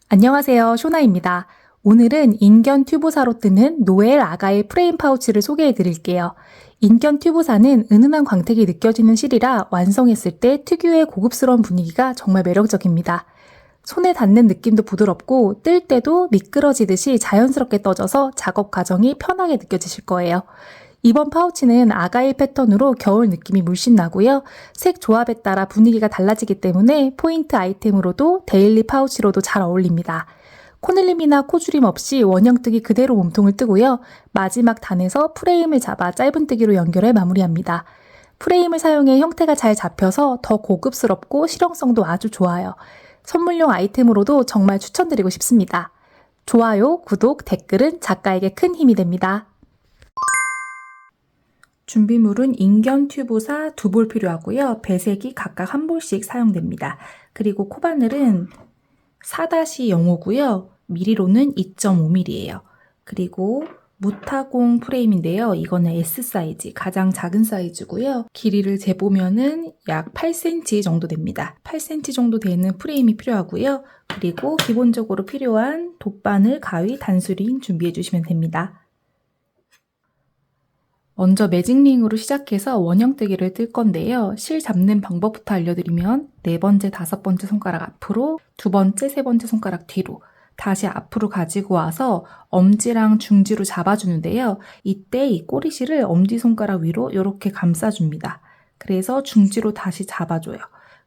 안녕하세요. 쇼나입니다. 오늘은 인견 튜브사로 뜨는 노엘 아가의 프레임 파우치를 소개해 드릴게요. 인견 튜브사는 은은한 광택이 느껴지는 실이라 완성했을 때 특유의 고급스러운 분위기가 정말 매력적입니다. 손에 닿는 느낌도 부드럽고 뜰 때도 미끄러지듯이 자연스럽게 떠져서 작업 과정이 편하게 느껴지실 거예요. 이번 파우치는 아가일 패턴으로 겨울 느낌이 물씬 나고요. 색 조합에 따라 분위기가 달라지기 때문에 포인트 아이템으로도 데일리 파우치로도 잘 어울립니다. 코늘림이나 코줄임 없이 원형뜨기 그대로 몸통을 뜨고요. 마지막 단에서 프레임을 잡아 짧은뜨기로 연결해 마무리합니다. 프레임을 사용해 형태가 잘 잡혀서 더 고급스럽고 실용성도 아주 좋아요. 선물용 아이템으로도 정말 추천드리고 싶습니다. 좋아요, 구독, 댓글은 작가에게 큰 힘이 됩니다. 준비물은 인견 튜브사 2볼 필요하고요. 배색이 각각 1볼씩 사용됩니다. 그리고 코바늘은 4-05고요. 미리로는 2.5mm예요. 그리고 무타공 프레임인데요. 이거는 S 사이즈, 가장 작은 사이즈고요. 길이를 재보면은 약 8cm 정도 됩니다. 8cm 정도 되는 프레임이 필요하고요. 그리고 기본적으로 필요한 돗바늘, 가위, 단수링 준비해 주시면 됩니다. 먼저 매직링으로 시작해서 원형뜨기를 뜰 건데요. 실 잡는 방법부터 알려드리면 4번째, 5번째 손가락 앞으로, 2번째, 3번째 손가락 뒤로 다시 앞으로 가지고 와서 엄지랑 중지로 잡아주는데요. 이때 이 꼬리실을 엄지손가락 위로 이렇게 감싸줍니다. 그래서 중지로 다시 잡아줘요.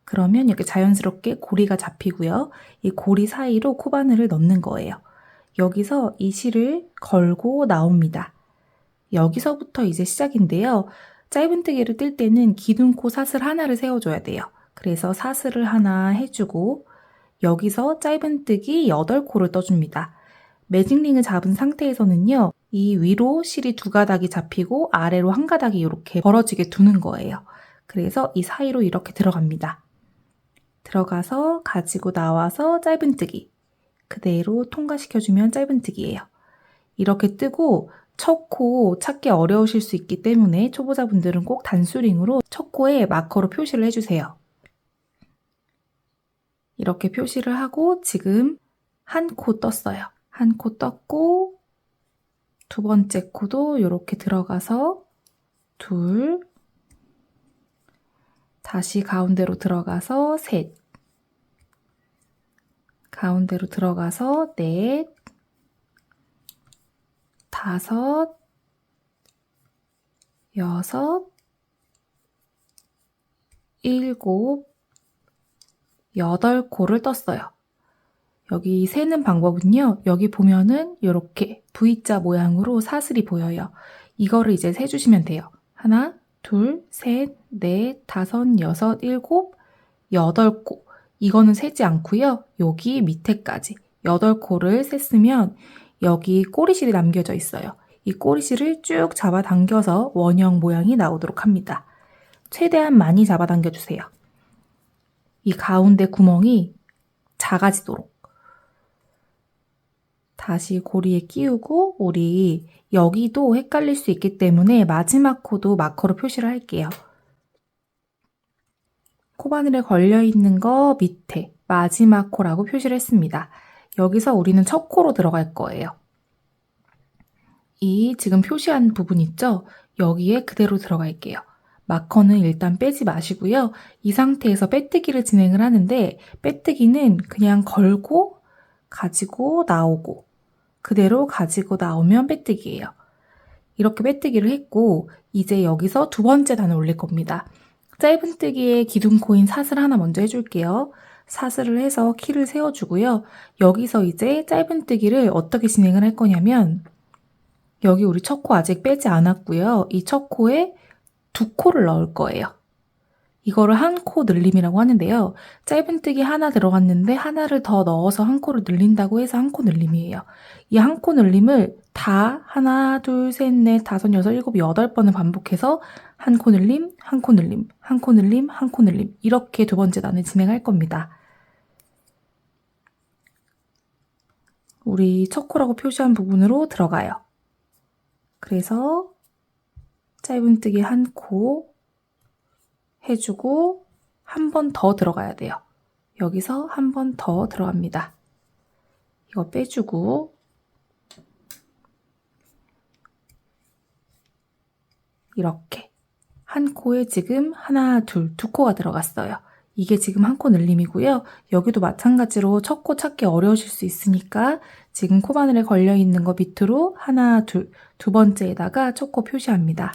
그러면 이렇게 자연스럽게 고리가 잡히고요. 이 고리 사이로 코바늘을 넣는 거예요. 여기서 이 실을 걸고 나옵니다. 여기서부터 이제 시작인데요. 짧은뜨기를 뜰 때는 기둥코 사슬 하나를 세워줘야 돼요. 그래서 사슬을 하나 해주고 여기서 짧은뜨기 8코를 떠줍니다. 매직링을 잡은 상태에서는요. 이 위로 실이 2가닥이 잡히고 아래로 1가닥이 이렇게 벌어지게 두는 거예요. 그래서 이 사이로 이렇게 들어갑니다. 들어가서 가지고 나와서 짧은뜨기. 그대로 통과시켜주면 짧은뜨기예요. 이렇게 뜨고 첫 코 찾기 어려우실 수 있기 때문에 초보자분들은 꼭 단수링으로 첫 코에 마커로 표시를 해주세요. 이렇게 표시를 하고 지금 한 코 떴어요. 한 코 떴고 2번째 코도 이렇게 들어가서 둘, 다시 가운데로 들어가서 셋, 가운데로 들어가서 넷, 5, 6, 7, 8코를 떴어요. 여기 세는 방법은요. 여기 보면은 이렇게 V자 모양으로 사슬이 보여요. 이거를 이제 세주시면 돼요. 하나, 둘, 셋, 넷, 5, 6, 7, 8코. 이거는 세지 않고요. 여기 밑에까지 8코를 셌으면 여기 꼬리실이 남겨져 있어요. 이 꼬리실을 쭉 잡아당겨서 원형 모양이 나오도록 합니다. 최대한 많이 잡아당겨주세요. 이 가운데 구멍이 작아지도록. 다시 고리에 끼우고 우리 여기도 헷갈릴 수 있기 때문에 마지막 코도 마커로 표시를 할게요. 코바늘에 걸려있는 거 밑에 마지막 코라고 표시를 했습니다. 여기서 우리는 첫 코로 들어갈 거예요. 이 지금 표시한 부분 있죠? 여기에 그대로 들어갈게요. 마커는 일단 빼지 마시고요. 이 상태에서 빼뜨기를 진행을 하는데 빼뜨기는 그냥 걸고 가지고 나오고 그대로 가지고 나오면 빼뜨기예요. 이렇게 빼뜨기를 했고 이제 여기서 2번째 단을 올릴 겁니다. 짧은뜨기에 기둥코인 사슬 하나 먼저 해줄게요. 사슬을 해서 키를 세워주고요. 여기서 이제 짧은뜨기를 어떻게 진행을 할 거냐면 여기 우리 첫 코 아직 빼지 않았고요. 이 첫 코에 2코를 넣을 거예요. 이거를 한 코 늘림이라고 하는데요. 짧은뜨기 하나 들어갔는데 하나를 더 넣어서 한 코를 늘린다고 해서 한 코 늘림이에요. 이 한 코 늘림을 다 하나, 둘, 셋, 넷, 5, 6, 7, 8번을 반복해서 한 코 늘림, 한 코 늘림, 한 코 늘림, 한 코 늘림 이렇게 2번째 단을 진행할 겁니다. 우리 첫 코라고 표시한 부분으로 들어가요. 그래서 짧은뜨기 한 코 해주고 한 번 더 들어가야 돼요. 여기서 한 번 더 들어갑니다. 이거 빼주고 이렇게 한 코에 지금 하나, 둘, 두 코가 들어갔어요. 이게 지금 한 코 늘림이고요. 여기도 마찬가지로 첫 코 찾기 어려우실 수 있으니까 지금 코바늘에 걸려있는 거 밑으로 하나, 둘, 두 번째에다가 첫 코 표시합니다.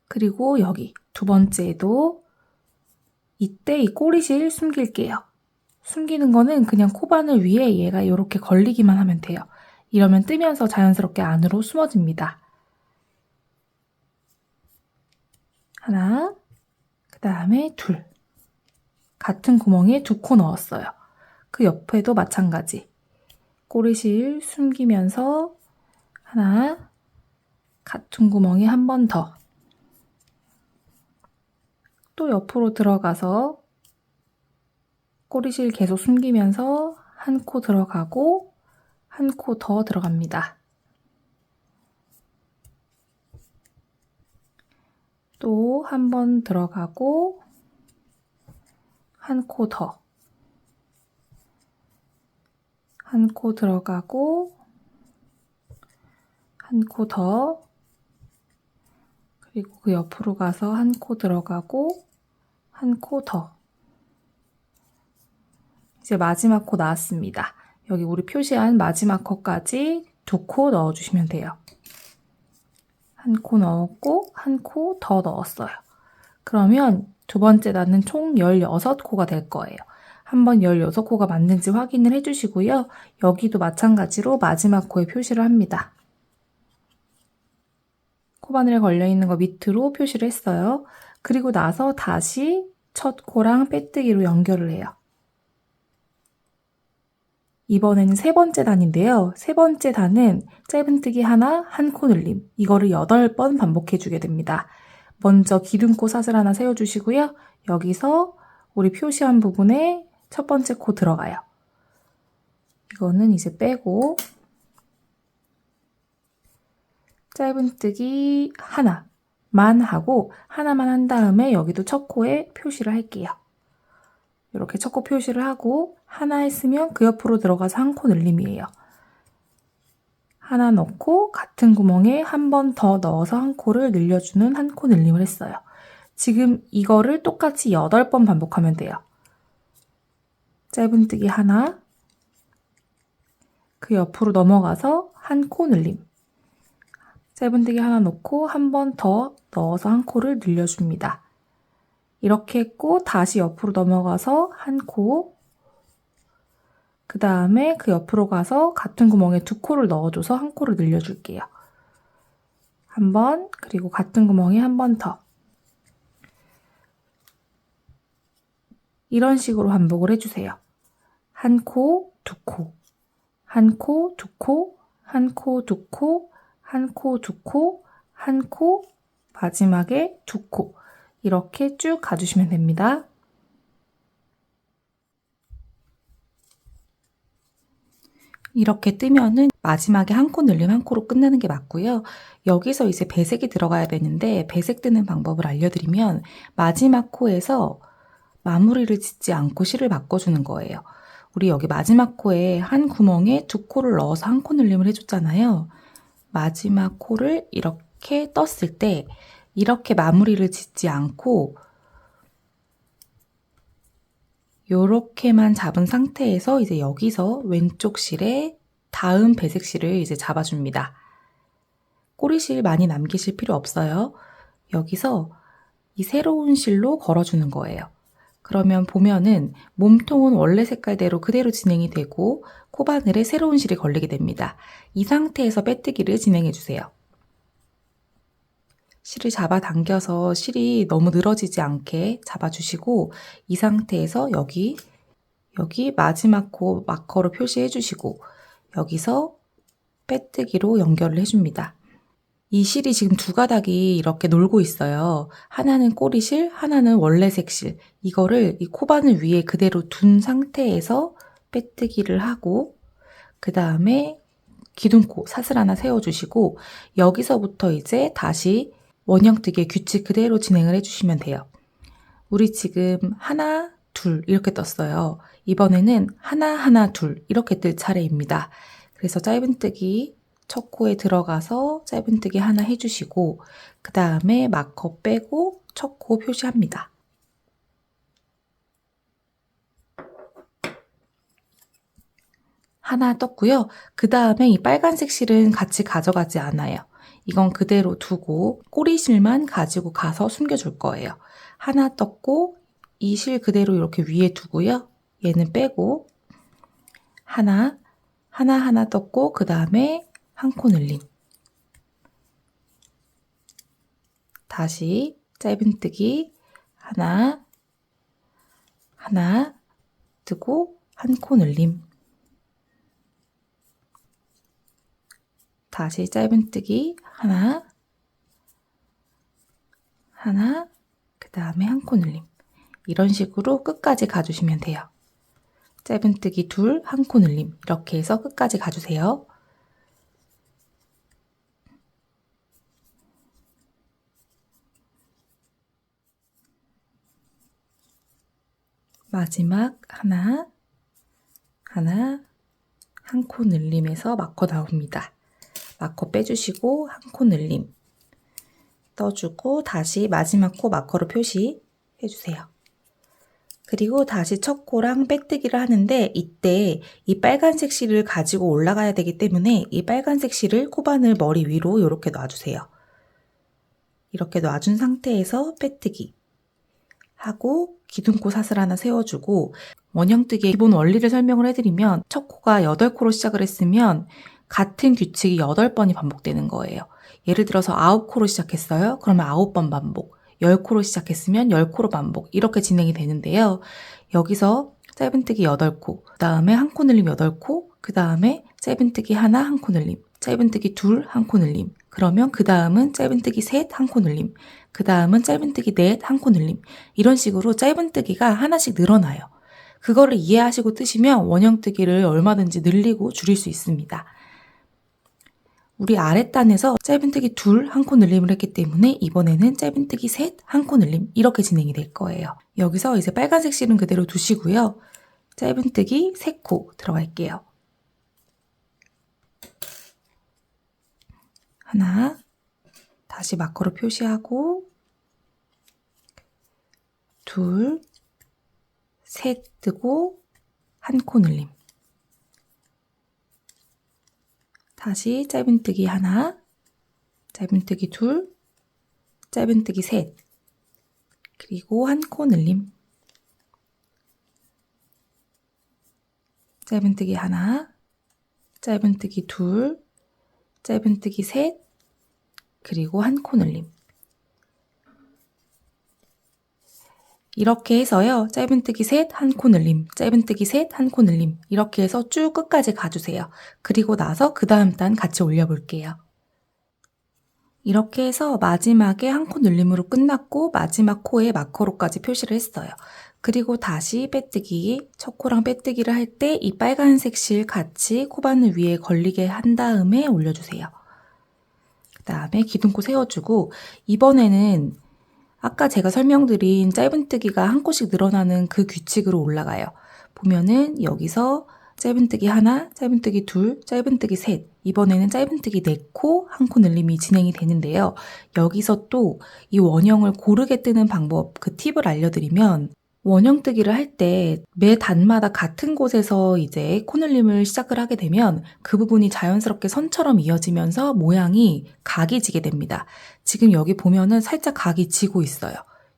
그리고 여기 두 번째에도 이때 이 꼬리실 숨길게요. 숨기는 거는 그냥 코바늘 위에 얘가 이렇게 걸리기만 하면 돼요. 이러면 뜨면서 자연스럽게 안으로 숨어집니다. 하나, 그 다음에 둘. 같은 구멍에 두 코 넣었어요. 그 옆에도 마찬가지. 꼬리실 숨기면서 하나, 같은 구멍에 한 번 더. 또 옆으로 들어가서 꼬리실 계속 숨기면서 한 코 들어가고 한 코 더 들어갑니다. 또 한 번 들어가고 한 코 더. 한 코 들어가고 한 코 더. 그리고 그 옆으로 가서 한 코 들어가고 한 코 더. 이제 마지막 코 나왔습니다. 여기 우리 표시한 마지막 코까지 두 코 넣어주시면 돼요. 한 코 넣었고 한 코 더 넣었어요. 그러면 두 번째 단은 총 16코가 될 거예요. 한번 16코가 맞는지 확인을 해주시고요. 여기도 마찬가지로 마지막 코에 표시를 합니다. 코바늘에 걸려있는 거 밑으로 표시를 했어요. 그리고 나서 다시 첫 코랑 빼뜨기로 연결을 해요. 이번에는 세 번째 단인데요. 세 번째 단은 짧은뜨기 하나, 한 코 늘림. 이거를 8번 반복해주게 됩니다. 먼저 기둥코 사슬 하나 세워주시고요. 여기서 우리 표시한 부분에 첫 번째 코 들어가요. 이거는 이제 빼고 짧은뜨기 하나만 하고 하나만 한 다음에 여기도 첫 코에 표시를 할게요. 이렇게 첫 코 표시를 하고 하나 했으면 그 옆으로 들어가서 한 코 늘림이에요. 하나 넣고 같은 구멍에 한 번 더 넣어서 한 코를 늘려주는 한 코 늘림을 했어요. 지금 이거를 똑같이 8번 반복하면 돼요. 짧은뜨기 하나, 그 옆으로 넘어가서 한 코 늘림. 짧은뜨기 하나 넣고 한 번 더 넣어서 한 코를 늘려줍니다. 이렇게 했고 다시 옆으로 넘어가서 한 코, 그 다음에 그 옆으로 가서 같은 구멍에 두 코를 넣어줘서 한 코를 늘려줄게요. 한 번, 그리고 같은 구멍에 한 번 더. 이런 식으로 반복을 해주세요. 한 코, 두 코, 한 코, 두 코, 한 코, 두 코, 한 코, 두 코, 한 코, 마지막에 두 코. 이렇게 쭉 가주시면 됩니다. 이렇게 뜨면은 마지막에 한 코 늘림 한 코로 끝나는 게 맞고요. 여기서 이제 배색이 들어가야 되는데 배색 뜨는 방법을 알려드리면 마지막 코에서 마무리를 짓지 않고 실을 바꿔주는 거예요. 우리 여기 마지막 코에 한 구멍에 두 코를 넣어서 한 코 늘림을 해줬잖아요. 마지막 코를 이렇게 떴을 때 이렇게 마무리를 짓지 않고 요렇게만 잡은 상태에서 이제 여기서 왼쪽 실에 다음 배색 실을 이제 잡아줍니다. 꼬리실 많이 남기실 필요 없어요. 여기서 이 새로운 실로 걸어주는 거예요. 그러면 보면은 몸통은 원래 색깔대로 그대로 진행이 되고 코바늘에 새로운 실이 걸리게 됩니다. 이 상태에서 빼뜨기를 진행해주세요. 실을 잡아당겨서 실이 너무 늘어지지 않게 잡아주시고 이 상태에서 여기 마지막 코 마커로 표시해 주시고 여기서 빼뜨기로 연결을 해줍니다. 이 실이 지금 두 가닥이 이렇게 놀고 있어요. 하나는 꼬리실, 하나는 원래색 실. 이거를 이 코바늘 위에 그대로 둔 상태에서 빼뜨기를 하고 그 다음에 기둥코 사슬 하나 세워주시고 여기서부터 이제 다시 원형뜨기의 규칙 그대로 진행을 해주시면 돼요. 우리 지금 하나, 둘 이렇게 떴어요. 이번에는 하나, 하나, 둘 이렇게 뜰 차례입니다. 그래서 짧은뜨기 첫 코에 들어가서 짧은뜨기 하나 해주시고 그 다음에 마커 빼고 첫 코 표시합니다. 하나 떴고요. 그 다음에 이 빨간색 실은 같이 가져가지 않아요. 이건 그대로 두고 꼬리실만 가지고 가서 숨겨줄 거예요. 하나 떴고 이 실 그대로 이렇게 위에 두고요. 얘는 빼고 하나 떴고 그 다음에 한 코 늘림. 다시 짧은뜨기 하나 뜨고 한 코 늘림. 다시 짧은뜨기 하나 그 다음에 한 코 늘림. 이런 식으로 끝까지 가주시면 돼요. 짧은뜨기 둘, 한 코 늘림. 이렇게 해서 끝까지 가주세요. 마지막 하나 한 코 늘림에서 마커 나옵니다. 마커 빼주시고 한 코 늘림 떠주고 다시 마지막 코 마커로 표시해주세요. 그리고 다시 첫 코랑 빼뜨기를 하는데 이때 이 빨간색 실을 가지고 올라가야 되기 때문에 이 빨간색 실을 코바늘 머리 위로 이렇게 놔주세요. 이렇게 놔준 상태에서 빼뜨기 하고 기둥코 사슬 하나 세워주고 원형뜨기의 기본 원리를 설명을 해드리면 첫 코가 8코로 시작을 했으면 같은 규칙이 8번이 반복되는 거예요. 예를 들어서 9코로 시작했어요. 그러면 9번 반복. 10코로 시작했으면 10코로 반복. 이렇게 진행이 되는데요. 여기서 짧은뜨기 8코, 그 다음에 한 코 늘림 8코, 그 다음에 짧은뜨기 하나, 한 코 늘림, 짧은뜨기 둘, 한 코 늘림. 그러면 그 다음은 짧은뜨기 셋, 한 코 늘림. 그 다음은 짧은뜨기 넷, 한 코 늘림. 이런 식으로 짧은뜨기가 하나씩 늘어나요. 그거를 이해하시고 뜨시면 원형뜨기를 얼마든지 늘리고 줄일 수 있습니다. 우리 아랫단에서 짧은뜨기 둘, 한 코 늘림을 했기 때문에 이번에는 짧은뜨기 셋, 한 코 늘림 이렇게 진행이 될 거예요. 여기서 이제 빨간색 실은 그대로 두시고요. 짧은뜨기 3코 들어갈게요. 하나, 다시 마커로 표시하고 둘, 셋 뜨고 한 코 늘림. 다시 짧은뜨기 하나, 짧은뜨기 둘, 짧은뜨기 셋, 그리고 한 코 늘림. 짧은뜨기 하나, 짧은뜨기 둘, 짧은뜨기 셋, 그리고 한 코 늘림. 이렇게 해서요. 짧은뜨기 셋, 한 코 늘림, 짧은뜨기 셋, 한 코 늘림 이렇게 해서 쭉 끝까지 가주세요. 그리고 나서 그 다음 단 같이 올려볼게요. 이렇게 해서 마지막에 한 코 늘림으로 끝났고 마지막 코에 마커로까지 표시를 했어요. 그리고 다시 빼뜨기, 첫 코랑 빼뜨기를 할 때 이 빨간색 실 같이 코바늘 위에 걸리게 한 다음에 올려주세요. 그 다음에 기둥코 세워주고 이번에는 아까 제가 설명드린 짧은뜨기가 한 코씩 늘어나는 그 규칙으로 올라가요. 보면은 여기서 짧은뜨기 하나, 짧은뜨기 둘, 짧은뜨기 셋, 이번에는 짧은뜨기 4코, 한 코 늘림이 진행이 되는데요. 여기서 또 이 원형을 고르게 뜨는 방법, 그 팁을 알려드리면 원형뜨기를 할 때 매 단마다 같은 곳에서 이제 코늘림을 시작을 하게 되면 그 부분이 자연스럽게 선처럼 이어지면서 모양이 각이 지게 됩니다. 지금 여기 보면은 살짝 각이 지고 있어요.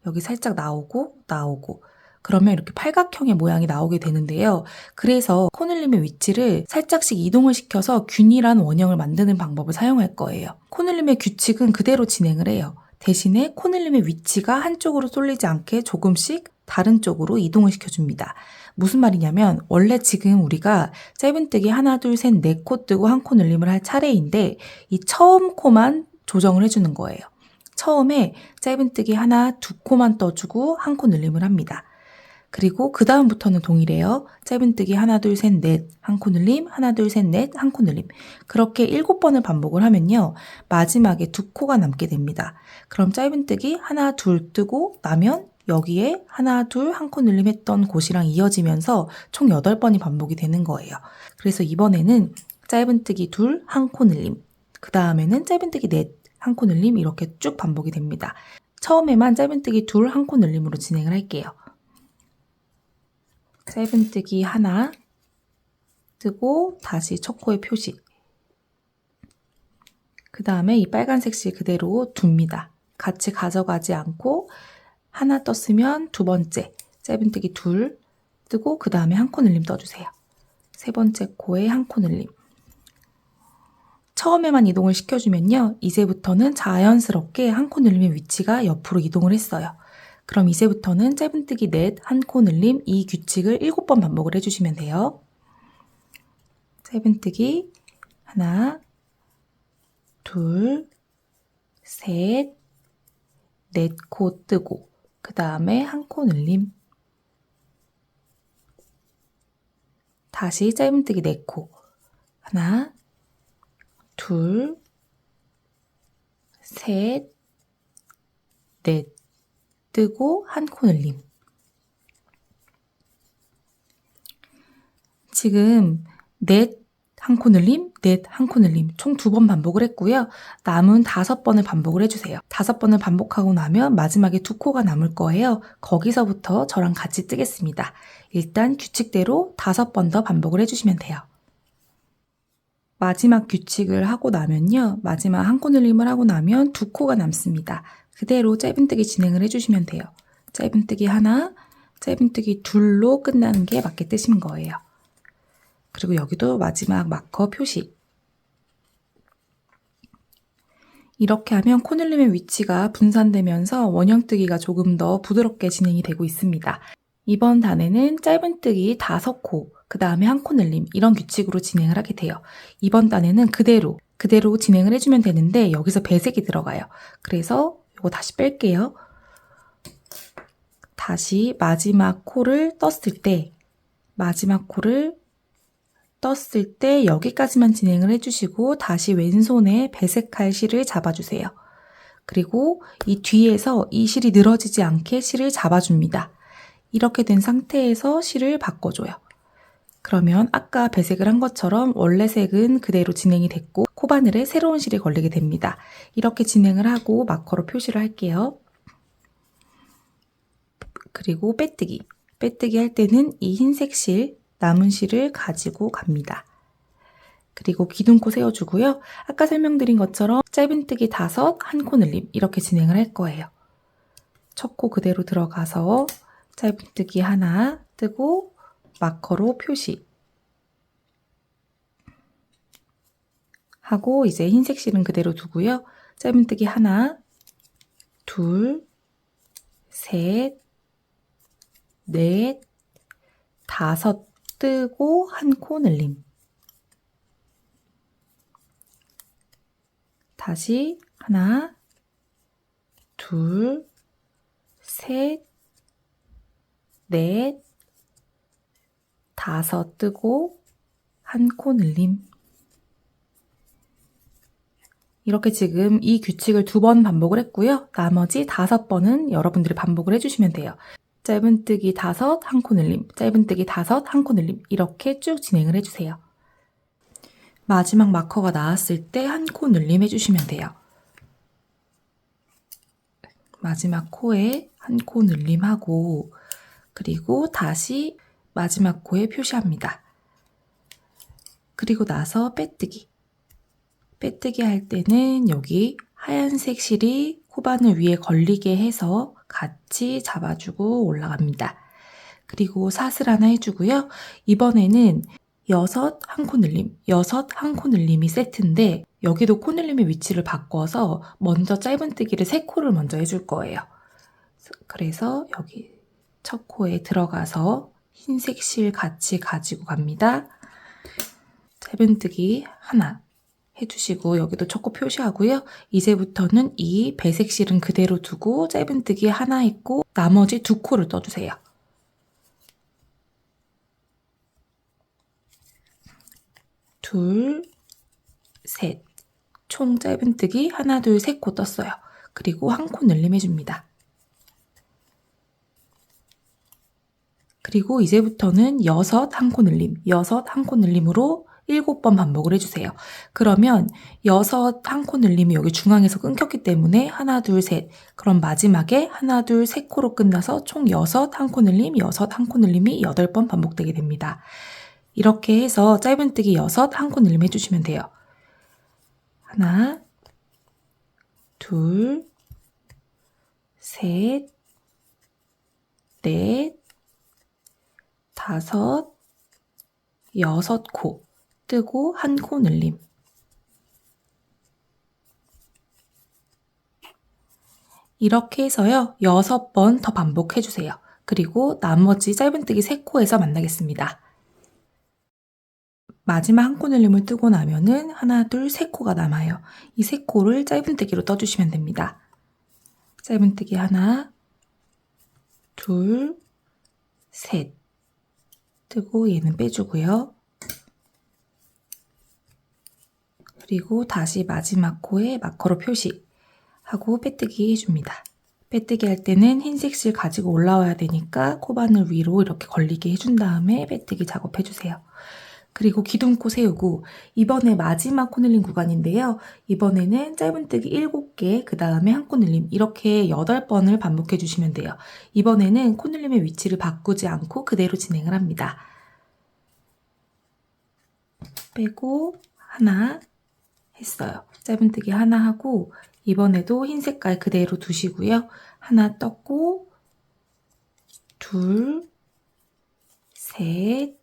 여기 살짝 나오고 그러면 이렇게 팔각형의 모양이 나오게 되는데요. 그래서 코늘림의 위치를 살짝씩 이동을 시켜서 균일한 원형을 만드는 방법을 사용할 거예요. 코늘림의 규칙은 그대로 진행을 해요. 대신에 코늘림의 위치가 한쪽으로 쏠리지 않게 조금씩 다른 쪽으로 이동을 시켜줍니다. 무슨 말이냐면 원래 지금 우리가 짧은뜨기 하나, 둘, 셋, 4코 뜨고 한 코 늘림을 할 차례인데 이 처음 코만 조정을 해주는 거예요. 처음에 짧은뜨기 하나, 2코만 떠주고 한 코 늘림을 합니다. 그리고 그 다음부터는 동일해요. 짧은뜨기 하나, 둘, 셋, 넷, 한 코 늘림, 하나, 둘, 셋, 넷, 한 코 늘림. 그렇게 7번을 반복을 하면요. 마지막에 2코가 남게 됩니다. 그럼 짧은뜨기 하나, 둘 뜨고 나면 여기에 하나, 둘, 한 코 늘림 했던 곳이랑 이어지면서 총 8번이 반복이 되는 거예요. 그래서 이번에는 짧은뜨기 둘, 한 코 늘림, 그 다음에는 짧은뜨기 넷, 한 코 늘림 이렇게 쭉 반복이 됩니다. 처음에만 짧은뜨기 둘, 한 코 늘림으로 진행을 할게요. 짧은뜨기 하나, 뜨고 다시 첫 코에 표시. 그 다음에 이 빨간색 실 그대로 둡니다. 같이 가져가지 않고 하나 떴으면 두 번째 짧은뜨기 둘 뜨고 그 다음에 한 코 늘림 떠주세요. 세 번째 코에 한 코 늘림. 처음에만 이동을 시켜주면요. 이제부터는 자연스럽게 한 코 늘림의 위치가 옆으로 이동을 했어요. 그럼 이제부터는 짧은뜨기 넷, 한 코 늘림 이 규칙을 7번 반복을 해주시면 돼요. 짧은뜨기 하나, 둘, 셋, 넷 코 뜨고 그 다음에 한 코 늘림. 다시 짧은뜨기 4코. 하나, 둘, 셋, 넷 뜨고 한 코 늘림. 지금 넷 한 코 늘림, 넷 한 코 늘림 총 2번 반복을 했고요. 남은 5번을 반복을 해주세요. 5번을 반복하고 나면 마지막에 2코가 남을 거예요. 거기서부터 저랑 같이 뜨겠습니다. 일단 규칙대로 5번 더 반복을 해주시면 돼요. 마지막 규칙을 하고 나면요. 마지막 한 코 늘림을 하고 나면 2코가 남습니다. 그대로 짧은뜨기 진행을 해주시면 돼요. 짧은뜨기 하나, 짧은뜨기 둘로 끝나는 게 맞게 뜨시는 거예요. 그리고 여기도 마지막 마커 표시. 이렇게 하면 코 늘림의 위치가 분산되면서 원형뜨기가 조금 더 부드럽게 진행이 되고 있습니다. 이번 단에는 짧은뜨기 5코, 그 다음에 한 코 늘림 이런 규칙으로 진행을 하게 돼요. 이번 단에는 그대로 진행을 해주면 되는데 여기서 배색이 들어가요. 그래서 이거 다시 뺄게요. 다시 마지막 코를 떴을 때 여기까지만 진행을 해주시고 다시 왼손에 배색할 실을 잡아주세요. 그리고 이 뒤에서 이 실이 늘어지지 않게 실을 잡아줍니다. 이렇게 된 상태에서 실을 바꿔줘요. 그러면 아까 배색을 한 것처럼 원래 색은 그대로 진행이 됐고 코바늘에 새로운 실이 걸리게 됩니다. 이렇게 진행을 하고 마커로 표시를 할게요. 그리고 빼뜨기 할 때는 이 흰색 실, 남은 실을 가지고 갑니다. 그리고 기둥코 세워주고요. 아까 설명드린 것처럼 짧은뜨기 5, 한 코 늘림 이렇게 진행을 할 거예요. 첫 코 그대로 들어가서 짧은뜨기 하나 뜨고 마커로 표시 하고 이제 흰색 실은 그대로 두고요. 짧은뜨기 하나, 둘, 셋, 넷, 5 뜨고 한 코 늘림. 다시 하나, 둘, 셋, 넷, 5 뜨고 한 코 늘림. 이렇게 지금 이 규칙을 2번 반복을 했고요. 나머지 5번은 여러분들이 반복을 해주시면 돼요. 짧은뜨기 5, 한 코 늘림, 짧은뜨기 5, 한 코 늘림 이렇게 쭉 진행을 해주세요. 마지막 마커가 나왔을 때 한 코 늘림 해주시면 돼요. 마지막 코에 한 코 늘림하고 그리고 다시 마지막 코에 표시합니다. 그리고 나서 빼뜨기 할 때는 여기 하얀색 실이 코바늘 위에 걸리게 해서 같이 잡아주고 올라갑니다. 그리고 사슬 하나 해주고요. 이번에는 6, 한 코 늘림, 6, 한 코 늘림이 세트인데 여기도 코 늘림의 위치를 바꿔서 먼저 짧은뜨기를 3코를 먼저 해줄 거예요. 그래서 여기 첫 코에 들어가서 흰색 실 같이 가지고 갑니다. 짧은뜨기 하나 해주시고 여기도 첫 코 표시하고요. 이제부터는 이 배색 실은 그대로 두고 짧은뜨기 하나 했고 나머지 2코를 떠주세요. 둘, 셋. 총 짧은뜨기 하나, 둘, 3코 떴어요. 그리고 한 코 늘림 해줍니다. 그리고 이제부터는 6 한 코 늘림, 6 한 코 늘림으로 7번 반복을 해주세요. 그러면 6 한 코 늘림이 여기 중앙에서 끊겼기 때문에 하나, 둘, 셋. 그럼 마지막에 하나, 둘, 셋 코로 끝나서 총 6 한 코 늘림, 6 한 코 늘림이 8번 반복되게 됩니다. 이렇게 해서 짧은뜨기 6 한 코 늘림 해주시면 돼요. 하나, 둘, 셋, 넷, 5, 6코 뜨고 한 코 늘림. 이렇게 해서요 6번 더 반복해주세요. 그리고 나머지 짧은뜨기 3코에서 만나겠습니다. 마지막 한 코 늘림을 뜨고 나면은 하나, 둘, 3코가 남아요. 이 3코를 짧은뜨기로 떠주시면 됩니다. 짧은뜨기 하나, 둘, 셋 뜨고 얘는 빼주고요. 그리고 다시 마지막 코에 마커로 표시하고 빼뜨기 해줍니다. 빼뜨기 할 때는 흰색 실 가지고 올라와야 되니까 코바늘 위로 이렇게 걸리게 해준 다음에 빼뜨기 작업해주세요. 그리고 기둥코 세우고 이번에 마지막 코늘림 구간인데요. 이번에는 짧은뜨기 7개, 그 다음에 한 코늘림 이렇게 8번을 반복해 주시면 돼요. 이번에는 코늘림의 위치를 바꾸지 않고 그대로 진행을 합니다. 빼고 하나 했어요. 짧은뜨기 하나 하고 이번에도 흰 색깔 그대로 두시고요. 하나 떴고 둘, 셋,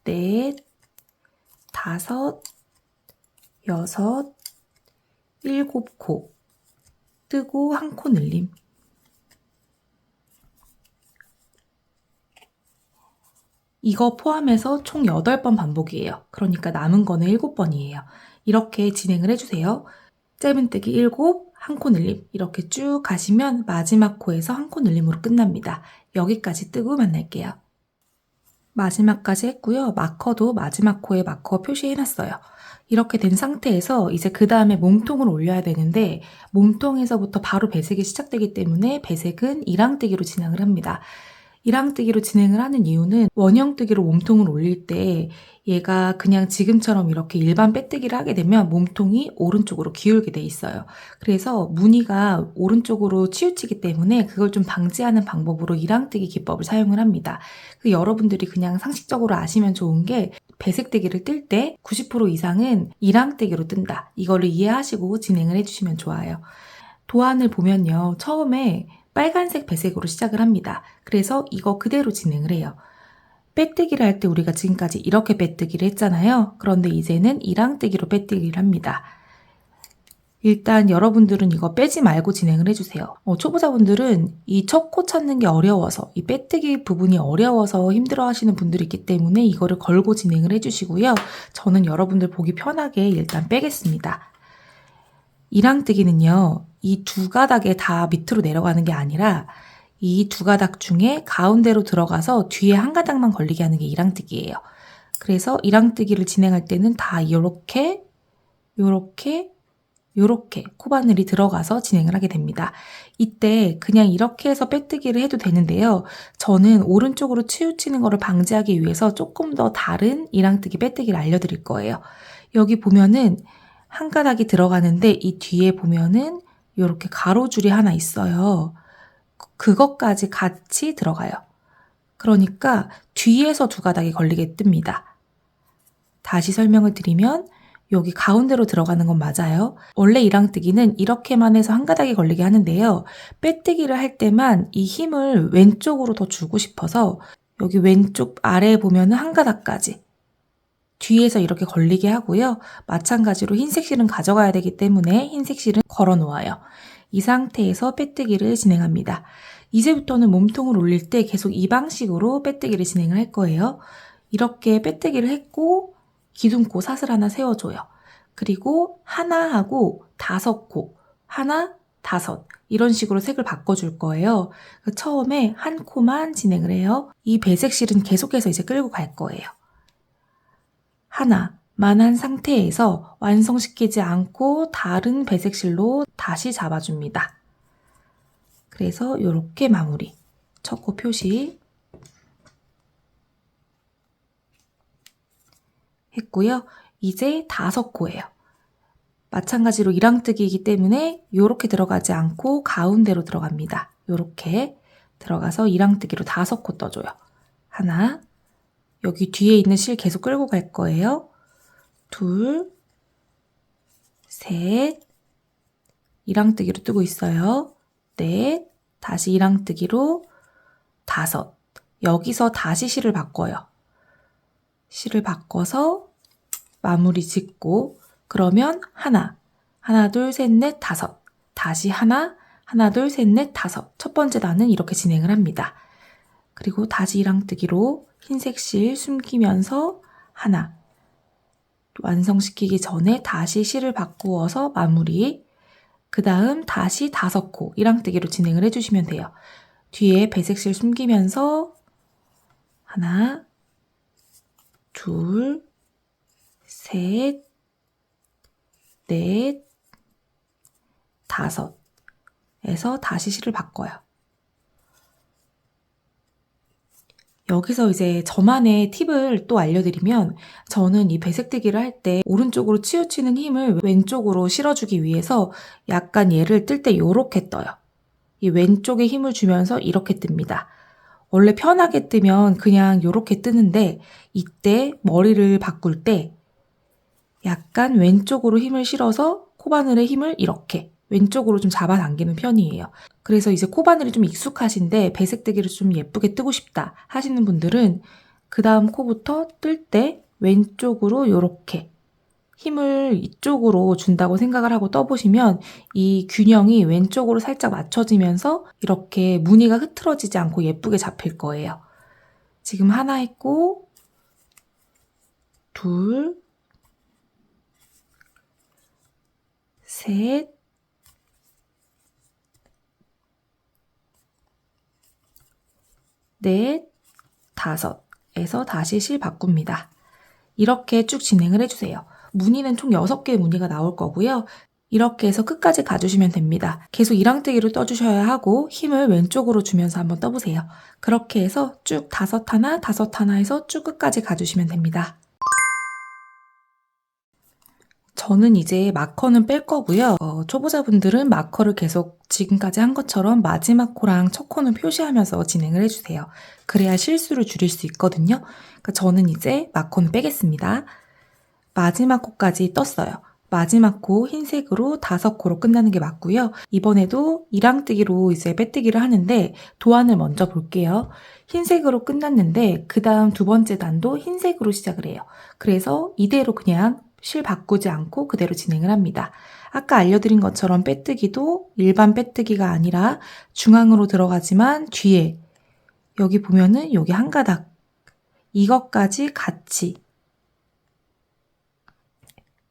넷, 5, 6, 7코 뜨고 한 코 늘림. 이거 포함해서 총 8번 반복이에요. 그러니까 남은 거는 7번이에요. 이렇게 진행을 해주세요. 짧은뜨기 7, 한 코 늘림 이렇게 쭉 가시면 마지막 코에서 한 코 늘림으로 끝납니다. 여기까지 뜨고 만날게요. 마지막까지 했고요. 마커도 마지막 코에 마커 표시해놨어요. 이렇게 된 상태에서 이제 그 다음에 몸통을 올려야 되는데 몸통에서부터 바로 배색이 시작되기 때문에 배색은 1항뜨기로 진행을 합니다. 1항뜨기로 진행을 하는 이유는 원형뜨기로 몸통을 올릴 때 얘가 그냥 지금처럼 이렇게 일반 빼뜨기를 하게 되면 몸통이 오른쪽으로 기울게 돼 있어요. 그래서 무늬가 오른쪽으로 치우치기 때문에 그걸 좀 방지하는 방법으로 1항뜨기 기법을 사용을 합니다. 여러분들이 그냥 상식적으로 아시면 좋은 게 배색뜨기를 뜰 때 90% 이상은 1항뜨기로 뜬다. 이거를 이해하시고 진행을 해주시면 좋아요. 도안을 보면요. 처음에 빨간색 배색으로 시작을 합니다. 그래서 이거 그대로 진행을 해요. 빼뜨기를 할 때 우리가 지금까지 이렇게 빼뜨기를 했잖아요. 그런데 이제는 1항뜨기로 빼뜨기를 합니다. 일단 여러분들은 이거 빼지 말고 진행을 해주세요. 초보자분들은 이 첫 코 찾는 게 어려워서 이 빼뜨기 부분이 어려워서 힘들어 하시는 분들이 있기 때문에 이거를 걸고 진행을 해주시고요. 저는 여러분들 보기 편하게 일단 빼겠습니다. 1항뜨기는요. 이 두 가닥에 다 밑으로 내려가는 게 아니라 이 두 가닥 중에 가운데로 들어가서 뒤에 한 가닥만 걸리게 하는 게 1항뜨기예요. 그래서 1항뜨기를 진행할 때는 다 이렇게 코바늘이 들어가서 진행을 하게 됩니다. 이때 그냥 이렇게 해서 빼뜨기를 해도 되는데요. 저는 오른쪽으로 치우치는 것을 방지하기 위해서 조금 더 다른 1항뜨기 빼뜨기를 알려드릴 거예요. 여기 보면은 한 가닥이 들어가는데 이 뒤에 보면은 이렇게 가로줄이 하나 있어요. 그것까지 같이 들어가요. 그러니까 뒤에서 두 가닥이 걸리게 뜹니다. 다시 설명을 드리면 여기 가운데로 들어가는 건 맞아요. 원래 1항뜨기는 이렇게만 해서 한 가닥이 걸리게 하는데요. 빼뜨기를 할 때만 이 힘을 왼쪽으로 더 주고 싶어서 여기 왼쪽 아래에 보면 한 가닥까지 뒤에서 이렇게 걸리게 하고요. 마찬가지로 흰색 실은 가져가야 되기 때문에 흰색 실은 걸어 놓아요. 이 상태에서 빼뜨기를 진행합니다. 이제부터는 몸통을 올릴 때 계속 이 방식으로 빼뜨기를 진행을 할 거예요. 이렇게 빼뜨기를 했고 기둥코 사슬 하나 세워줘요. 그리고 하나 하고 5코, 하나, 5 이런 식으로 색을 바꿔줄 거예요. 처음에 한 코만 진행을 해요. 이 배색실은 계속해서 이제 끌고 갈 거예요. 하나만 한 상태에서 완성시키지 않고 다른 배색실로 다시 잡아줍니다. 그래서 이렇게 마무리. 첫 코 표시. 했고요. 이제 5코예요. 마찬가지로 이랑뜨기이기 때문에 이렇게 들어가지 않고 가운데로 들어갑니다. 이렇게 들어가서 이랑뜨기로 5코 떠줘요. 하나, 여기 뒤에 있는 실 계속 끌고 갈 거예요. 둘, 셋, 이랑뜨기로 뜨고 있어요. 넷, 다시 이랑뜨기로 5. 여기서 다시 실을 바꿔요. 실을 바꿔서 마무리 짓고 그러면 하나, 둘, 셋, 넷, 5. 다시 하나, 둘, 셋, 넷, 5. 첫 번째 단은 이렇게 진행을 합니다. 그리고 다시 이랑뜨기로 흰색 실 숨기면서 하나, 완성시키기 전에 다시 실을 바꾸어서 마무리, 그 다음 다시 5코 이랑뜨기로 진행을 해주시면 돼요. 뒤에 배색 실 숨기면서 하나, 둘, 셋, 넷, 5에서 다시 실을 바꿔요. 여기서 이제 저만의 팁을 또 알려드리면 저는 이 배색뜨기를 할 때 오른쪽으로 치우치는 힘을 왼쪽으로 실어주기 위해서 약간 얘를 뜰 때 이렇게 떠요. 이 왼쪽에 힘을 주면서 이렇게 뜹니다. 원래 편하게 뜨면 그냥 이렇게 뜨는데 이때 머리를 바꿀 때 약간 왼쪽으로 힘을 실어서 코바늘의 힘을 이렇게 왼쪽으로 좀 잡아당기는 편이에요. 그래서 이제 코바늘이 좀 익숙하신데 배색뜨기를 좀 예쁘게 뜨고 싶다 하시는 분들은 그 다음 코부터 뜰 때 왼쪽으로 이렇게 힘을 이쪽으로 준다고 생각을 하고 떠보시면 이 균형이 왼쪽으로 살짝 맞춰지면서 이렇게 무늬가 흐트러지지 않고 예쁘게 잡힐 거예요. 지금 하나 했고 둘, 셋, 넷, 5에서 다시 실 바꿉니다. 이렇게 쭉 진행을 해주세요. 무늬는 총 6개의 무늬가 나올 거고요. 이렇게 해서 끝까지 가주시면 됩니다. 계속 이랑뜨기로 떠주셔야 하고 힘을 왼쪽으로 주면서 한번 떠보세요. 그렇게 해서 쭉 5하나 해서 쭉 끝까지 가주시면 됩니다. 저는 이제 마커는 뺄 거고요. 초보자분들은 마커를 계속 지금까지 한 것처럼 마지막 코랑 첫 코는 표시하면서 진행을 해주세요. 그래야 실수를 줄일 수 있거든요. 그러니까 저는 이제 마커는 빼겠습니다. 마지막 코까지 떴어요. 마지막 코 흰색으로 5코로 끝나는 게 맞고요. 이번에도 이랑뜨기로 이제 빼뜨기를 하는데 도안을 먼저 볼게요. 흰색으로 끝났는데 그 다음 두 번째 단도 흰색으로 시작을 해요. 그래서 이대로 그냥 실 바꾸지 않고 그대로 진행을 합니다. 아까 알려드린 것처럼 빼뜨기도 일반 빼뜨기가 아니라 중앙으로 들어가지만 뒤에 여기 보면은 여기 한 가닥 이것까지 같이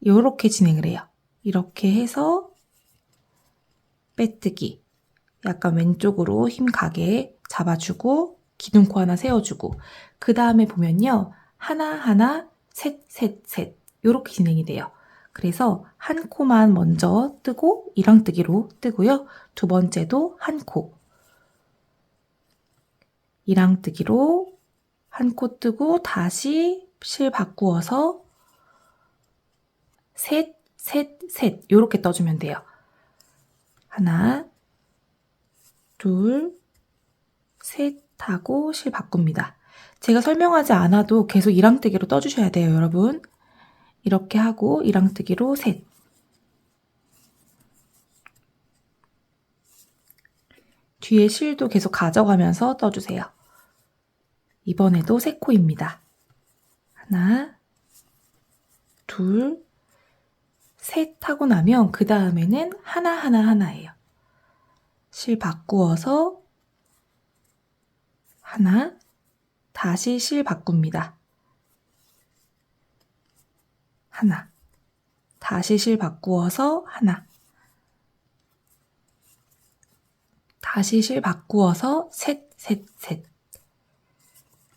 이렇게 진행을 해요. 이렇게 해서 빼뜨기 약간 왼쪽으로 힘 가게 잡아주고 기둥코 하나 세워주고 그 다음에 보면요. 하나 셋 이렇게 진행이 돼요. 그래서 한 코만 먼저 뜨고 이랑뜨기로 뜨고요. 두 번째도 한 코 이랑뜨기로 한 코 뜨고 다시 실 바꾸어서 셋 이렇게 떠주면 돼요. 하나, 둘, 셋 하고 실 바꿉니다. 제가 설명하지 않아도 계속 이랑뜨기로 떠주셔야 돼요, 여러분. 이렇게 하고 이랑뜨기로 셋. 뒤에 실도 계속 가져가면서 떠주세요. 이번에도 3코입니다. 하나, 둘, 셋 하고 나면 그 다음에는 하나예요. 실 바꾸어서 하나, 다시 실 바꿉니다. 하나, 다시 실 바꾸어서 하나, 다시 실 바꾸어서 셋.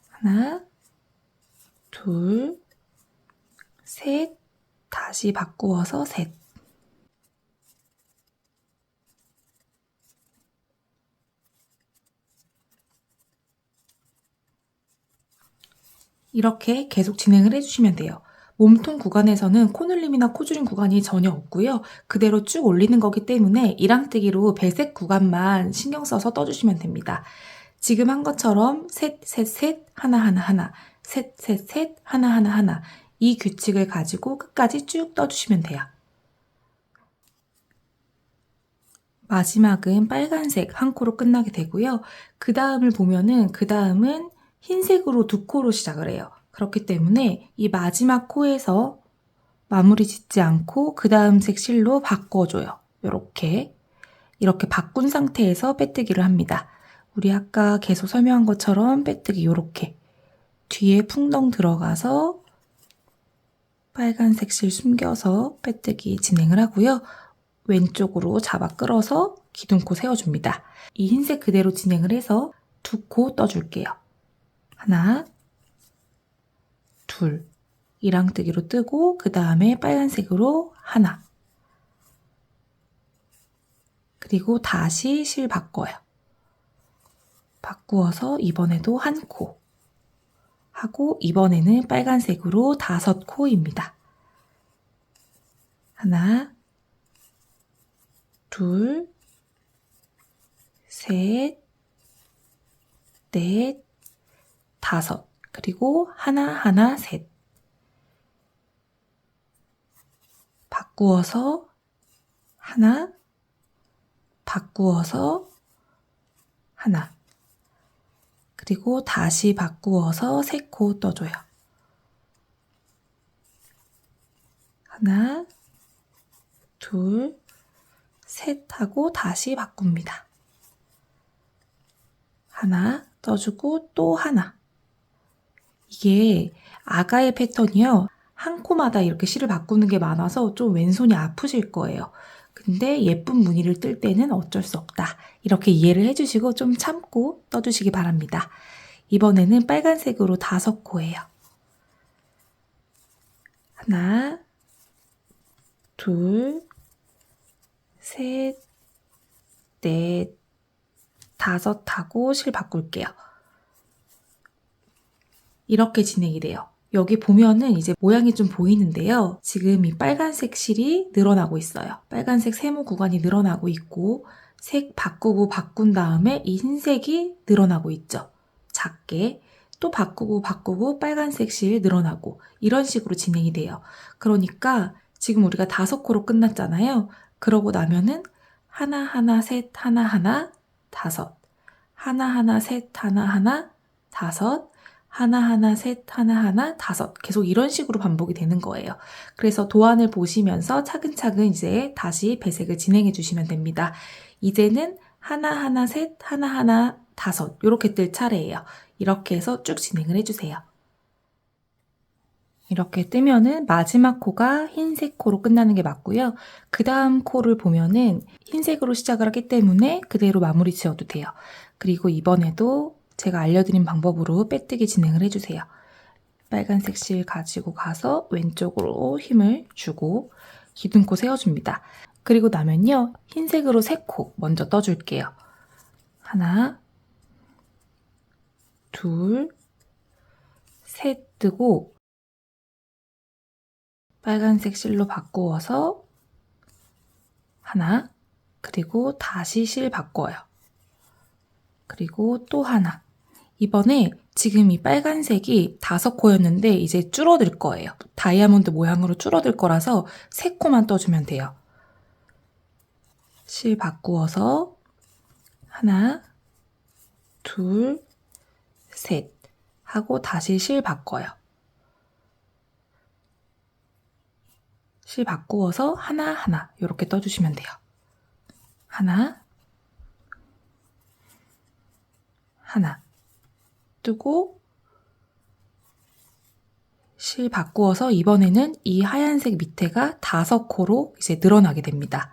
하나, 둘, 셋, 다시 바꾸어서 셋. 이렇게 계속 진행을 해주시면 돼요. 몸통 구간에서는 코늘림이나 코줄임 구간이 전혀 없고요. 그대로 쭉 올리는 거기 때문에 이랑뜨기로 배색 구간만 신경 써서 떠주시면 됩니다. 지금 한 것처럼 셋, 셋, 셋, 하나, 하나, 하나, 셋, 셋, 셋, 하나, 하나, 하나 이 규칙을 가지고 끝까지 쭉 떠주시면 돼요. 마지막은 빨간색 한 코로 끝나게 되고요. 그 다음을 보면은 그 다음은 흰색으로 두 코로 시작을 해요. 그렇기 때문에 이 마지막 코에서 마무리 짓지 않고 그 다음 색 실로 바꿔줘요. 이렇게 바꾼 상태에서 빼뜨기를 합니다. 우리 아까 계속 설명한 것처럼 빼뜨기 이렇게 뒤에 풍덩 들어가서 빨간색 실 숨겨서 빼뜨기 진행을 하고요. 왼쪽으로 잡아 끌어서 기둥코 세워줍니다. 이 흰색 그대로 진행을 해서 두 코 떠줄게요. 하나, 둘, 이랑뜨기로 뜨고 그 다음에 빨간색으로 하나, 그리고 다시 실 바꿔요. 바꾸어서 이번에도 한 코 하고 이번에는 빨간색으로 5코입니다. 하나, 둘, 셋, 넷, 5, 그리고 하나, 하나, 셋. 바꾸어서 하나, 바꾸어서 하나, 그리고 다시 바꾸어서 3코 떠줘요. 하나, 둘, 셋 하고 다시 바꿉니다. 하나 떠주고 또 하나. 이게 아가의 패턴이요. 한 코마다 이렇게 실을 바꾸는 게 많아서 좀 왼손이 아프실 거예요. 근데 예쁜 무늬를 뜰 때는 어쩔 수 없다. 이렇게 이해를 해주시고 좀 참고 떠주시기 바랍니다. 이번에는 빨간색으로 5코예요. 하나, 둘, 셋, 넷, 5 하고 실 바꿀게요. 이렇게 진행이 돼요. 여기 보면은 이제 모양이 좀 보이는데요. 지금 이 빨간색 실이 늘어나고 있어요. 빨간색 세모 구간이 늘어나고 있고 색 바꾸고 바꾼 다음에 이 흰색이 늘어나고 있죠. 작게. 또 바꾸고 빨간색 실 늘어나고 이런 식으로 진행이 돼요. 그러니까 지금 우리가 5코로 끝났잖아요. 그러고 나면은 하나 하나 셋 하나 하나 5 하나 하나 셋 하나 하나 5 하나 셋 하나 5 계속 이런 식으로 반복이 되는 거예요. 그래서 도안을 보시면서 차근차근 이제 다시 배색을 진행해 주시면 됩니다. 이제는 하나 셋 하나 5 이렇게 뜰 차례예요. 이렇게 해서 쭉 진행을 해주세요. 이렇게 뜨면은 마지막 코가 흰색 코로 끝나는 게 맞고요. 그 다음 코를 보면은 흰색으로 시작을 하기 때문에 그대로 마무리 지어도 돼요. 그리고 이번에도 제가 알려드린 방법으로 빼뜨기 진행을 해주세요. 빨간색 실 가지고 가서 왼쪽으로 힘을 주고 기둥코 세워줍니다. 그리고 나면요. 흰색으로 3코 먼저 떠줄게요. 하나, 둘, 셋 뜨고 빨간색 실로 바꾸어서 하나, 그리고 다시 실 바꿔요. 그리고 또 하나. 이번에 지금 이 빨간색이 5코였는데 이제 줄어들 거예요. 다이아몬드 모양으로 줄어들 거라서 3코만 떠주면 돼요. 실 바꾸어서 하나, 둘, 셋 하고 다시 실 바꿔요. 실 바꾸어서 하나 이렇게 떠주시면 돼요. 하나 뜨고 실 바꾸어서 이번에는 이 하얀색 밑에가 5코로 이제 늘어나게 됩니다.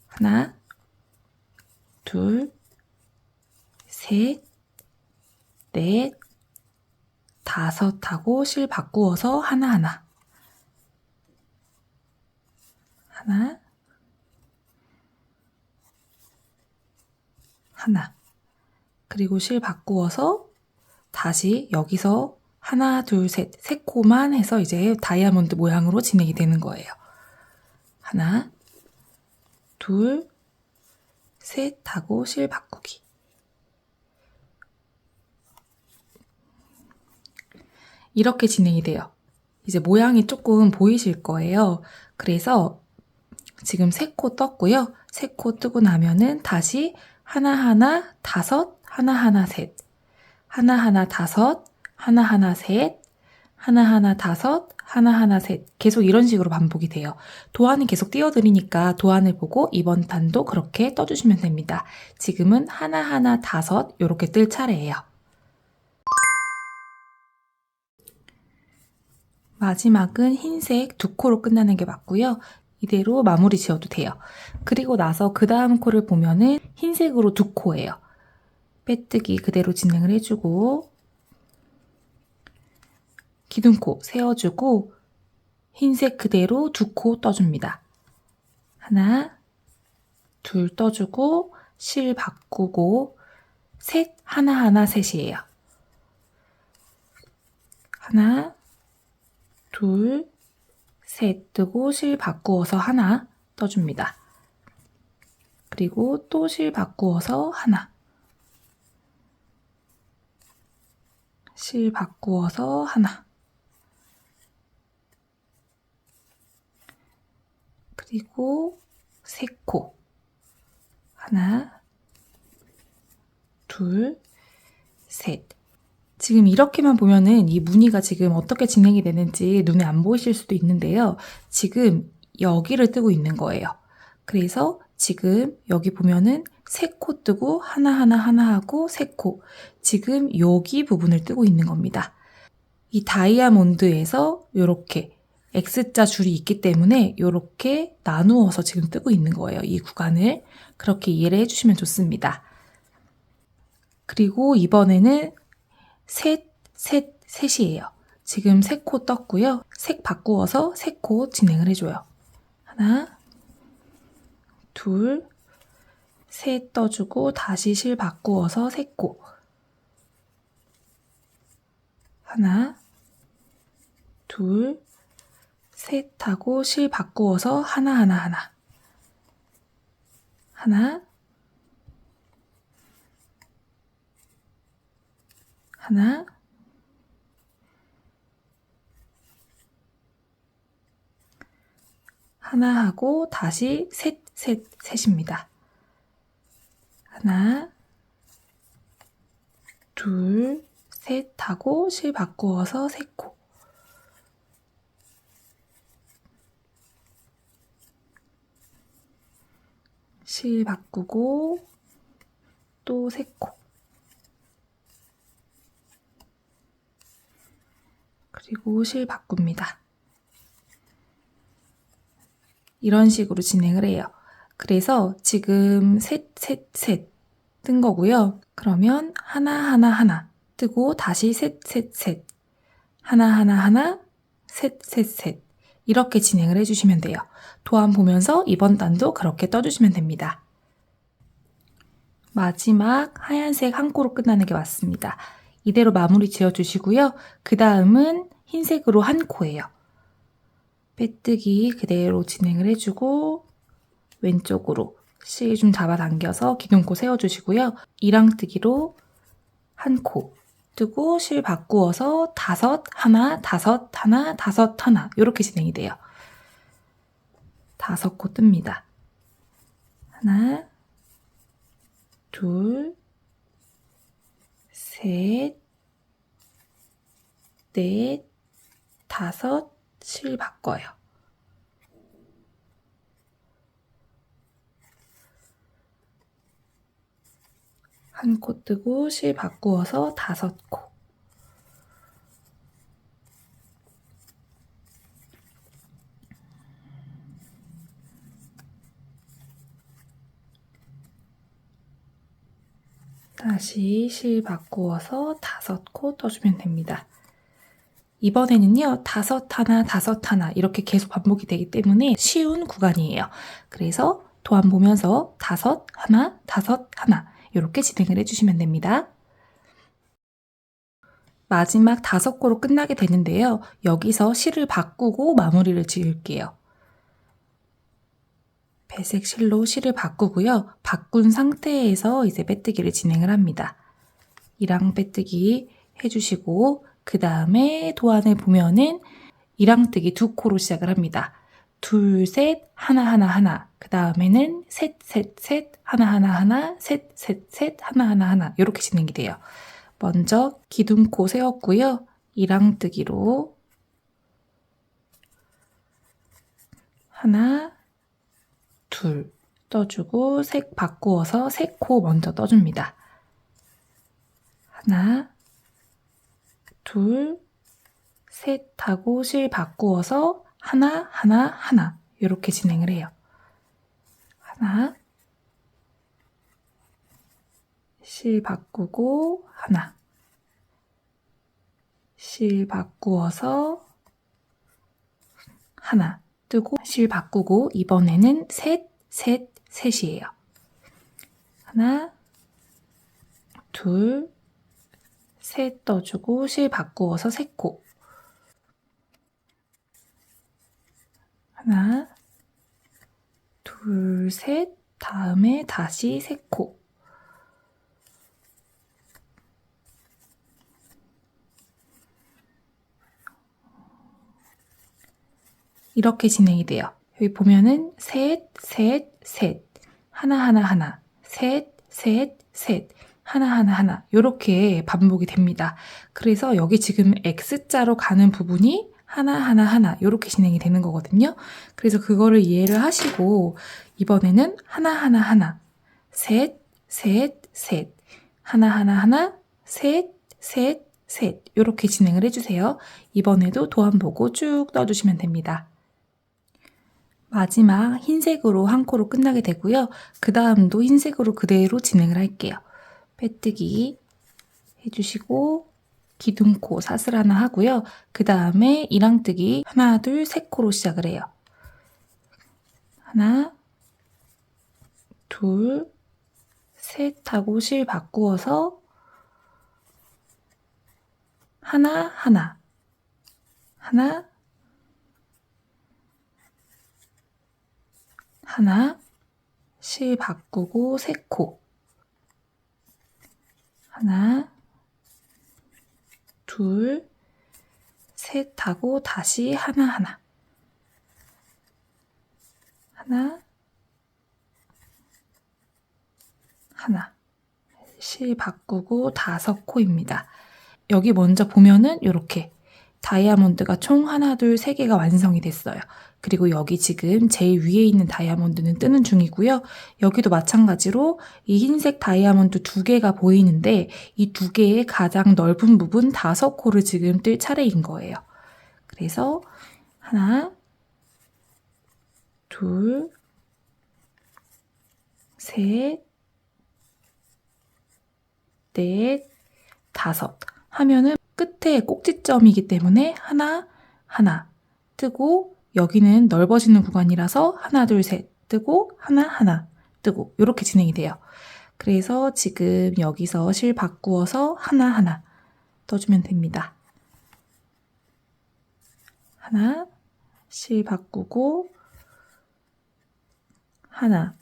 하나, 둘, 셋, 넷, 5 하고 실 바꾸어서 하나 그리고 실 바꾸어서 다시 여기서 하나, 둘, 셋, 세 코만 해서 이제 다이아몬드 모양으로 진행이 되는 거예요. 하나, 둘, 셋 하고 실 바꾸기. 이렇게 진행이 돼요. 이제 모양이 조금 보이실 거예요. 그래서 지금 3코 떴고요. 3코 뜨고 나면은 다시 하나하나 다섯, 하나하나 셋, 하나하나 다섯, 하나하나 셋, 하나하나 다섯, 하나하나 셋. 계속 이런 식으로 반복이 돼요. 도안은 계속 띄워드리니까 도안을 보고 이번 단도 그렇게 떠주시면 됩니다. 지금은 하나하나 다섯 이렇게 뜰 차례예요. 마지막은 흰색 2코로 끝나는 게 맞고요. 이대로 마무리 지어도 돼요. 그리고 나서 그 다음 코를 보면은 흰색으로 2코예요. 빼뜨기 그대로 진행을 해주고 기둥코 세워주고 흰색 그대로 2코 떠줍니다. 하나, 둘 떠주고 실 바꾸고 셋, 하나하나 셋이에요. 하나, 둘, 셋 뜨고 실 바꾸어서 하나 떠줍니다. 그리고 또 실 바꾸어서 하나, 실 바꾸어서 하나, 그리고 3코, 하나, 둘, 셋. 지금 이렇게만 보면은 이 무늬가 지금 어떻게 진행이 되는지 눈에 안 보이실 수도 있는데요. 지금 여기를 뜨고 있는 거예요. 그래서 지금 여기 보면은 3코 뜨고 하나하나 하나 하고 3코. 지금 여기 부분을 뜨고 있는 겁니다. 이 다이아몬드에서 이렇게 X자 줄이 있기 때문에 이렇게 나누어서 지금 뜨고 있는 거예요. 이 구간을. 그렇게 이해를 해주시면 좋습니다. 그리고 이번에는 셋이에요. 지금 3코 떴고요. 색 바꾸어서 3코 진행을 해줘요. 하나, 둘, 셋 떠주고 다시 실 바꾸어서 3코. 하나, 둘, 셋 하고 실 바꾸어서 하나. 하나, 하나, 하나 하고 다시 셋입니다. 하나, 둘, 셋 하고 실 바꾸어서 3코. 실 바꾸고 또 3코. 그리고 실 바꿉니다. 이런 식으로 진행을 해요. 그래서 지금 셋 뜬 거고요. 그러면 하나 뜨고 다시 셋 하나 셋 이렇게 진행을 해주시면 돼요. 도안 보면서 이번 단도 그렇게 떠주시면 됩니다. 마지막 하얀색 한 코로 끝나는 게 맞습니다. 이대로 마무리 지어주시고요. 그 다음은 흰색으로 한 코예요. 빼뜨기 그대로 진행을 해주고 왼쪽으로 실 좀 잡아당겨서 기둥코 세워주시고요. 이랑뜨기로 한 코 뜨고 실 바꾸어서 하나 이렇게 진행이 돼요. 5코 뜹니다. 하나, 둘, 셋, 넷, 5, 실 바꿔요. 한 코 뜨고 실 바꾸어서 5코. 다시 실 바꾸어서 5코 떠주면 됩니다. 이번에는요, 5 이렇게 계속 반복이 되기 때문에 쉬운 구간이에요. 그래서 도안 보면서 5 하나 이렇게 진행을 해주시면 됩니다. 마지막 5코로 끝나게 되는데요. 여기서 실을 바꾸고 마무리를 지을게요. 배색 실로 실을 바꾸고요. 바꾼 상태에서 이제 빼뜨기를 진행을 합니다. 이랑 빼뜨기 해주시고 그 다음에 도안을 보면은 이랑뜨기 2코로 시작을 합니다. 둘, 셋, 하나, 하나, 하나. 그 다음에는 셋, 셋, 셋, 하나, 하나, 하나, 셋, 셋, 셋, 하나, 하나, 하나. 이렇게 진행이 돼요. 먼저 기둥코 세웠고요. 이랑뜨기로 하나, 둘 떠주고 색 바꾸어서 3코 먼저 떠줍니다. 하나, 둘, 셋 하고 실 바꾸어서 하나, 하나, 하나 이렇게 진행을 해요. 하나, 실 바꾸고 하나, 실 바꾸어서 하나 뜨고 실 바꾸고 이번에는 셋, 셋, 셋이에요. 하나, 둘, 셋 떠주고 실 바꾸어서 3코. 하나, 둘, 셋, 다음에 다시 3코. 이렇게 진행이 돼요. 여기 보면은 셋, 셋, 셋, 하나, 하나, 하나, 셋, 셋, 셋, 하나, 하나, 하나 이렇게 반복이 됩니다. 그래서 여기 지금 X자로 가는 부분이 하나, 하나, 하나 이렇게 진행이 되는 거거든요. 그래서 그거를 이해를 하시고 이번에는 하나, 하나, 하나, 셋, 셋, 셋, 하나, 하나, 하나, 셋, 셋, 셋 이렇게 진행을 해주세요. 이번에도 도안 보고 쭉 떠주시면 됩니다. 마지막 흰색으로 한 코로 끝나게 되고요. 그 다음도 흰색으로 그대로 진행을 할게요. 빼뜨기 해주시고 기둥코 사슬 하나 하고요. 그 다음에 이랑뜨기 하나, 둘, 3코로 시작을 해요. 하나, 둘, 셋 하고 실 바꾸어서 하나, 하나, 하나, 하나, 실 바꾸고 3코. 하나, 둘, 셋 하고 다시 하나, 하나. 하나, 하나. 실 바꾸고 5코입니다. 여기 먼저 보면은 이렇게 다이아몬드가 총 하나, 둘, 3개가 완성이 됐어요. 그리고 여기 지금 제일 위에 있는 다이아몬드는 뜨는 중이고요. 여기도 마찬가지로 이 흰색 다이아몬드 2개가 보이는데 이 2개의 가장 넓은 부분 5코를 지금 뜰 차례인 거예요. 그래서 하나, 둘, 셋, 넷, 5 하면은 끝에 꼭지점이기 때문에 하나, 하나 뜨고 여기는 넓어지는 구간이라서 하나, 둘, 셋 뜨고 하나, 하나 뜨고 이렇게 진행이 돼요. 그래서 지금 여기서 실 바꾸어서 하나, 하나 떠주면 됩니다. 하나, 실 바꾸고 하나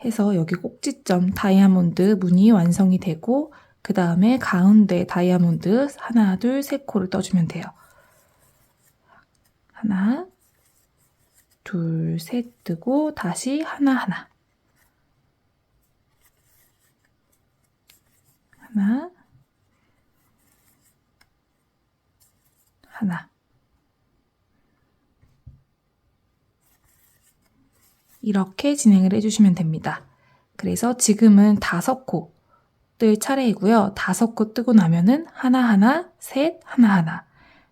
해서 여기 꼭지점 다이아몬드 무늬 완성이 되고 그 다음에 가운데 다이아몬드 하나, 둘, 3코를 떠주면 돼요. 하나, 둘, 셋 뜨고 다시 하나, 하나. 하나, 하나. 이렇게 진행을 해주시면 됩니다. 그래서 지금은 5코 뜰 차례이고요. 5코 뜨고 나면은 하나하나, 셋, 하나하나,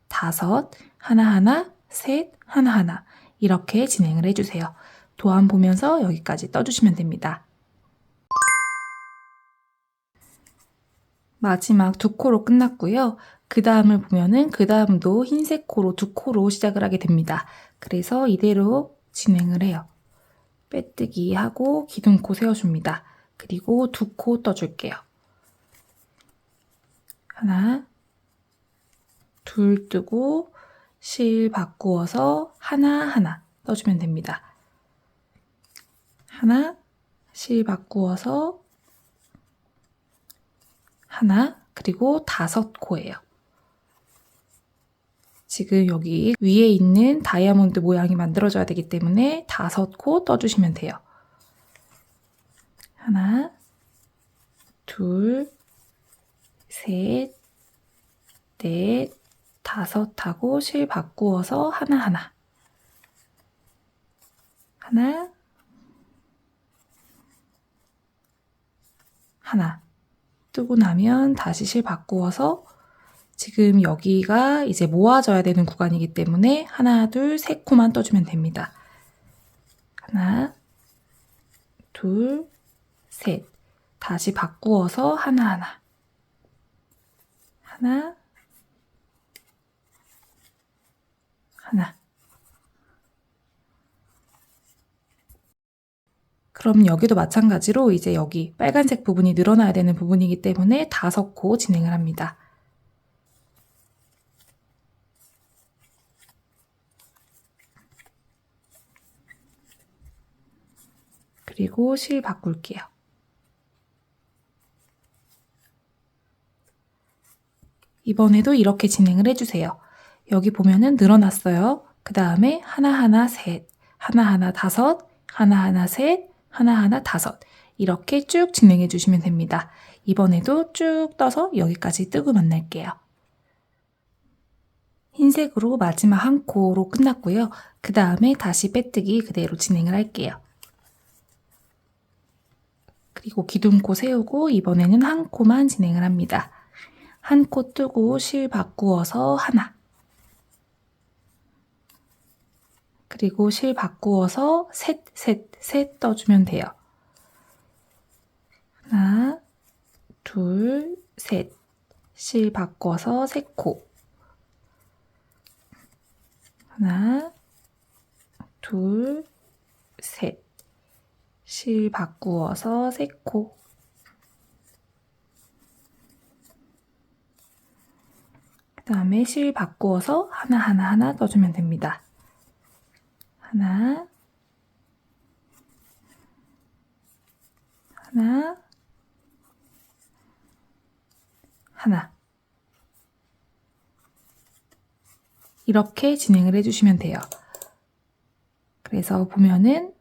5, 하나하나, 셋, 하나하나 이렇게 진행을 해주세요. 도안 보면서 여기까지 떠주시면 됩니다. 마지막 2코로 끝났고요. 그 다음을 보면은 그 다음도 흰색 코로 2코로 시작을 하게 됩니다. 그래서 이대로 진행을 해요. 빼뜨기 하고 기둥코 세워줍니다. 그리고 2코 떠줄게요. 하나, 둘 뜨고 실 바꾸어서 하나하나 떠주면 됩니다. 하나, 실 바꾸어서 하나, 그리고 5코예요. 지금 여기 위에 있는 다이아몬드 모양이 만들어져야 되기 때문에 5코 떠주시면 돼요. 하나, 둘, 셋, 넷, 5 하고 실 바꾸어서 하나하나. 하나, 하나. 뜨고 나면 다시 실 바꾸어서 지금 여기가 이제 모아져야 되는 구간이기 때문에 하나, 둘, 3코만 떠주면 됩니다. 하나, 둘, 셋. 다시 바꾸어서 하나하나. 하나, 하나. 그럼 여기도 마찬가지로 이제 여기 빨간색 부분이 늘어나야 되는 부분이기 때문에 5코 진행을 합니다. 그리고 실 바꿀게요. 이번에도 이렇게 진행을 해주세요. 여기 보면은 늘어났어요. 그 다음에 하나하나 셋, 하나하나 5, 하나하나 셋, 하나하나 5 이렇게 쭉 진행해 주시면 됩니다. 이번에도 쭉 떠서 여기까지 뜨고 만날게요. 흰색으로 마지막 한 코로 끝났고요. 그 다음에 다시 빼뜨기 그대로 진행을 할게요. 그리고 기둥코 세우고 이번에는 한 코만 진행을 합니다. 한 코 뜨고 실 바꾸어서 하나. 그리고 실 바꾸어서 셋, 셋, 셋 떠주면 돼요. 하나, 둘, 셋. 실 바꿔서 3코. 하나, 둘, 셋. 실 바꾸어서 3코. 그 다음에 실 바꾸어서 하나 떠주면 됩니다. 하나, 하나, 하나. 이렇게 진행을 해주시면 돼요. 그래서 보면은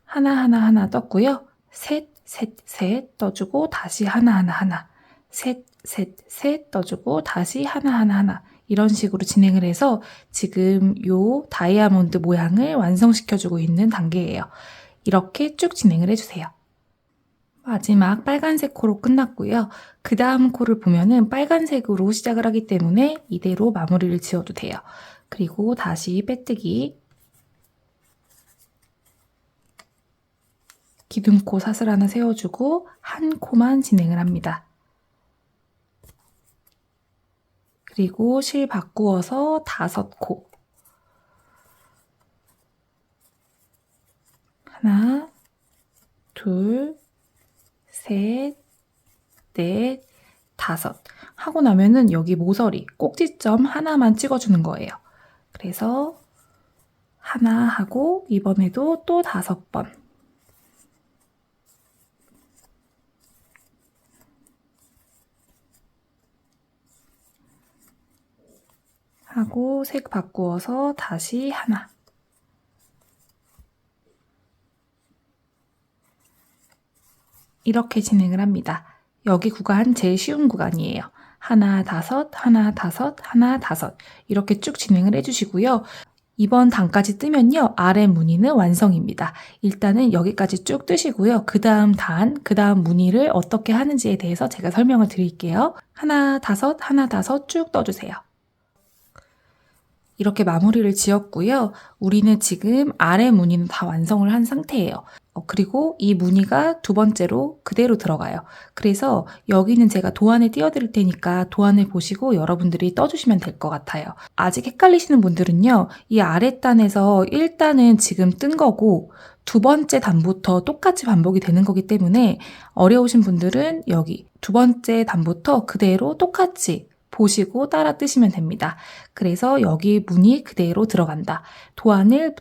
하나 떴고요. 셋, 셋, 셋 떠주고 다시 하나. 셋, 셋, 셋 떠주고 다시 하나. 이런 식으로 진행을 해서 지금 요 다이아몬드 모양을 완성시켜주고 있는 단계예요. 이렇게 쭉 진행을 해주세요. 마지막 빨간색 코로 끝났고요. 그 다음 코를 보면은 빨간색으로 시작을 하기 때문에 이대로 마무리를 지어도 돼요. 그리고 다시 빼뜨기. 기둥코 사슬 하나 세워주고 한 코만 진행을 합니다. 그리고 실 바꾸어서 5코. 하나, 둘, 셋, 넷, 5 하고 나면은 여기 모서리 꼭지점 하나만 찍어주는 거예요. 그래서 하나 하고 이번에도 또 5번. 하고 색 바꾸어서 다시 하나. 이렇게 진행을 합니다. 여기 구간 제일 쉬운 구간이에요. 하나, 5, 하나, 5, 하나, 5 이렇게 쭉 진행을 해주시고요. 이번 단까지 뜨면요. 아래 무늬는 완성입니다. 일단은 여기까지 쭉 뜨시고요. 그 다음 단, 그 다음 무늬를 어떻게 하는지에 대해서 제가 설명을 드릴게요. 하나, 5, 하나, 5 쭉 떠주세요. 이렇게 마무리를 지었고요. 우리는 지금 아래 무늬는 다 완성을 한 상태예요. 그리고 이 무늬가 두 번째로 그대로 들어가요. 그래서 여기는 제가 도안을 띄워드릴 테니까 도안을 보시고 여러분들이 떠주시면 될 것 같아요. 아직 헷갈리시는 분들은요. 이 아랫단에서 1단은 지금 뜬 거고 두 번째 단부터 똑같이 반복이 되는 거기 때문에 어려우신 분들은 여기 두 번째 단부터 그대로 똑같이 보시고 따라 뜨시면 됩니다. 그래서 여기 무늬 그대로 들어간다. 도안을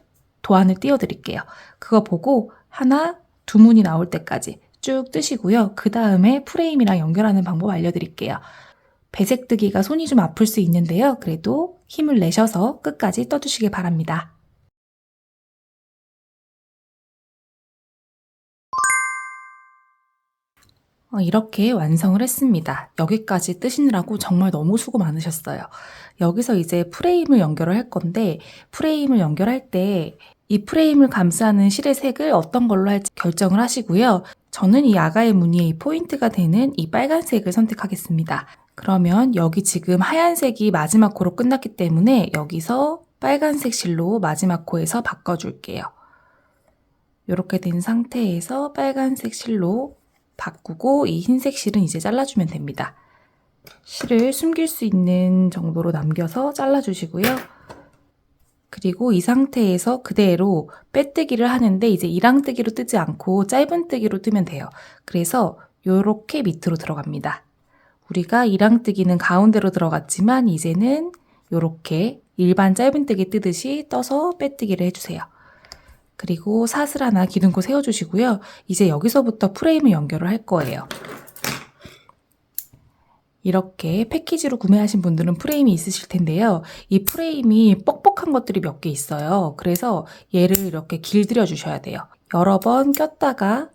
띄워드릴게요. 그거 보고 하나, 두 무늬 나올 때까지 쭉 뜨시고요. 그 다음에 프레임이랑 연결하는 방법 알려드릴게요. 배색 뜨기가 손이 좀 아플 수 있는데요. 그래도 힘을 내셔서 끝까지 떠주시길 바랍니다. 이렇게 완성을 했습니다. 여기까지 뜨시느라고 정말 너무 수고 많으셨어요. 여기서 이제 프레임을 연결을 할 건데 프레임을 연결할 때 이 프레임을 감싸는 실의 색을 어떤 걸로 할지 결정을 하시고요. 저는 이 아가의 무늬의 포인트가 되는 이 빨간색을 선택하겠습니다. 그러면 여기 지금 하얀색이 마지막 코로 끝났기 때문에 여기서 빨간색 실로 마지막 코에서 바꿔줄게요. 이렇게 된 상태에서 빨간색 실로 바꾸고 이 흰색 실은 이제 잘라주면 됩니다. 실을 숨길 수 있는 정도로 남겨서 잘라주시고요. 그리고 이 상태에서 그대로 빼뜨기를 하는데 이제 이랑뜨기로 뜨지 않고 짧은뜨기로 뜨면 돼요. 그래서 이렇게 밑으로 들어갑니다. 우리가 이랑뜨기는 가운데로 들어갔지만 이제는 이렇게 일반 짧은뜨기 뜨듯이 떠서 빼뜨기를 해주세요. 그리고 사슬 하나 기둥코 세워주시고요. 이제 여기서부터 프레임을 연결을 할 거예요. 이렇게 패키지로 구매하신 분들은 프레임이 있으실 텐데요. 이 프레임이 뻑뻑한 것들이 몇 개 있어요. 그래서 얘를 이렇게 길들여 주셔야 돼요. 여러 번 꼈다가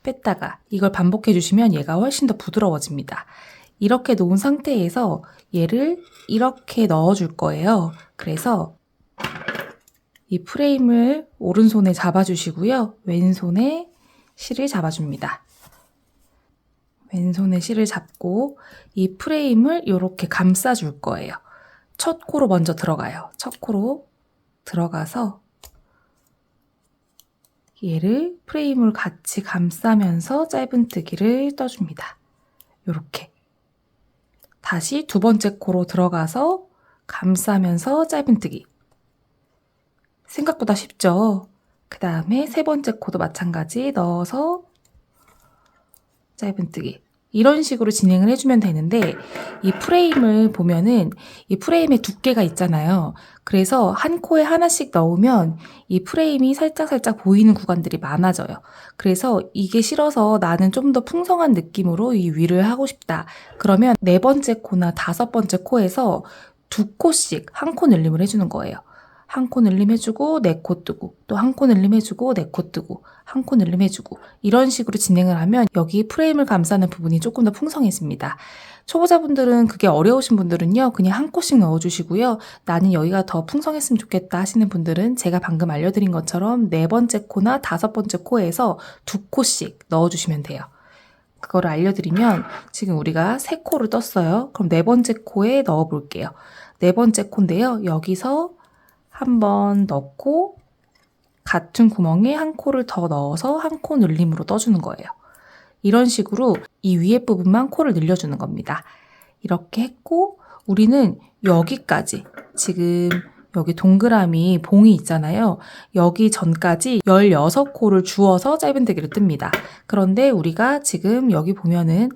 뺐다가 이걸 반복해 주시면 얘가 훨씬 더 부드러워집니다. 이렇게 놓은 상태에서 얘를 이렇게 넣어 줄 거예요. 그래서 이 프레임을 오른손에 잡아주시고요. 왼손에 실을 잡아줍니다. 왼손에 실을 잡고 이 프레임을 이렇게 감싸줄 거예요. 첫 코로 먼저 들어가요. 첫 코로 들어가서 얘를 프레임을 같이 감싸면서 짧은뜨기를 떠줍니다. 이렇게. 다시 두 번째 코로 들어가서 감싸면서 짧은뜨기. 생각보다 쉽죠? 그 다음에 세 번째 코도 마찬가지 넣어서 짧은뜨기. 이런 식으로 진행을 해주면 되는데 이 프레임을 보면은 이 프레임에 두께가 있잖아요. 그래서 한 코에 하나씩 넣으면 이 프레임이 살짝살짝 보이는 구간들이 많아져요. 그래서 이게 싫어서 나는 좀 더 풍성한 느낌으로 이 위를 하고 싶다. 그러면 네 번째 코나 다섯 번째 코에서 두 코씩 한 코 늘림을 해주는 거예요. 한 코 늘림해주고 네 코 뜨고 또 한 코 늘림해주고 네 코 뜨고 한 코 늘림해주고 이런 식으로 진행을 하면 여기 프레임을 감싸는 부분이 조금 더 풍성해집니다. 초보자분들은 그게 어려우신 분들은요 그냥 한 코씩 넣어주시고요. 나는 여기가 더 풍성했으면 좋겠다 하시는 분들은 제가 방금 알려드린 것처럼 네 번째 코나 다섯 번째 코에서 두 코씩 넣어주시면 돼요. 그거를 알려드리면 지금 우리가 세 코를 떴어요. 그럼 네 번째 코에 넣어볼게요. 네 번째 코인데요. 여기서 한 번 넣고 같은 구멍에 한 코를 더 넣어서 한 코 늘림으로 떠주는 거예요. 이런 식으로 이 위에 부분만 코를 늘려주는 겁니다. 이렇게 했고 우리는 여기까지 지금 여기 동그라미 봉이 있잖아요. 여기 전까지 16코를 주어서 짧은뜨기를 뜹니다. 그런데 우리가 지금 여기 보면은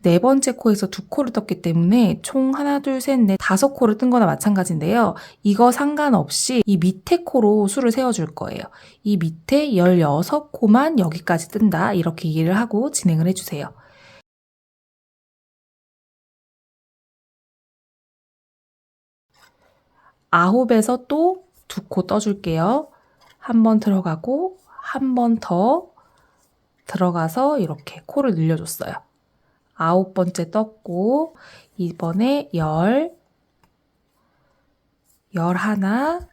네 번째 코에서 두 코를 떴기 때문에 총 하나, 둘, 셋, 넷, 다섯 코를 뜬 거나 마찬가지인데요. 이거 상관없이 이 밑에 코로 수를 세워줄 거예요. 이 밑에 16코만 여기까지 뜬다. 이렇게 이해를 하고 진행을 해주세요. 아홉에서 또 두 코 떠줄게요. 한 번 들어가고 한 번 더 들어가서 이렇게 코를 늘려줬어요. 아홉 번째 떴고 이번에 10, 11,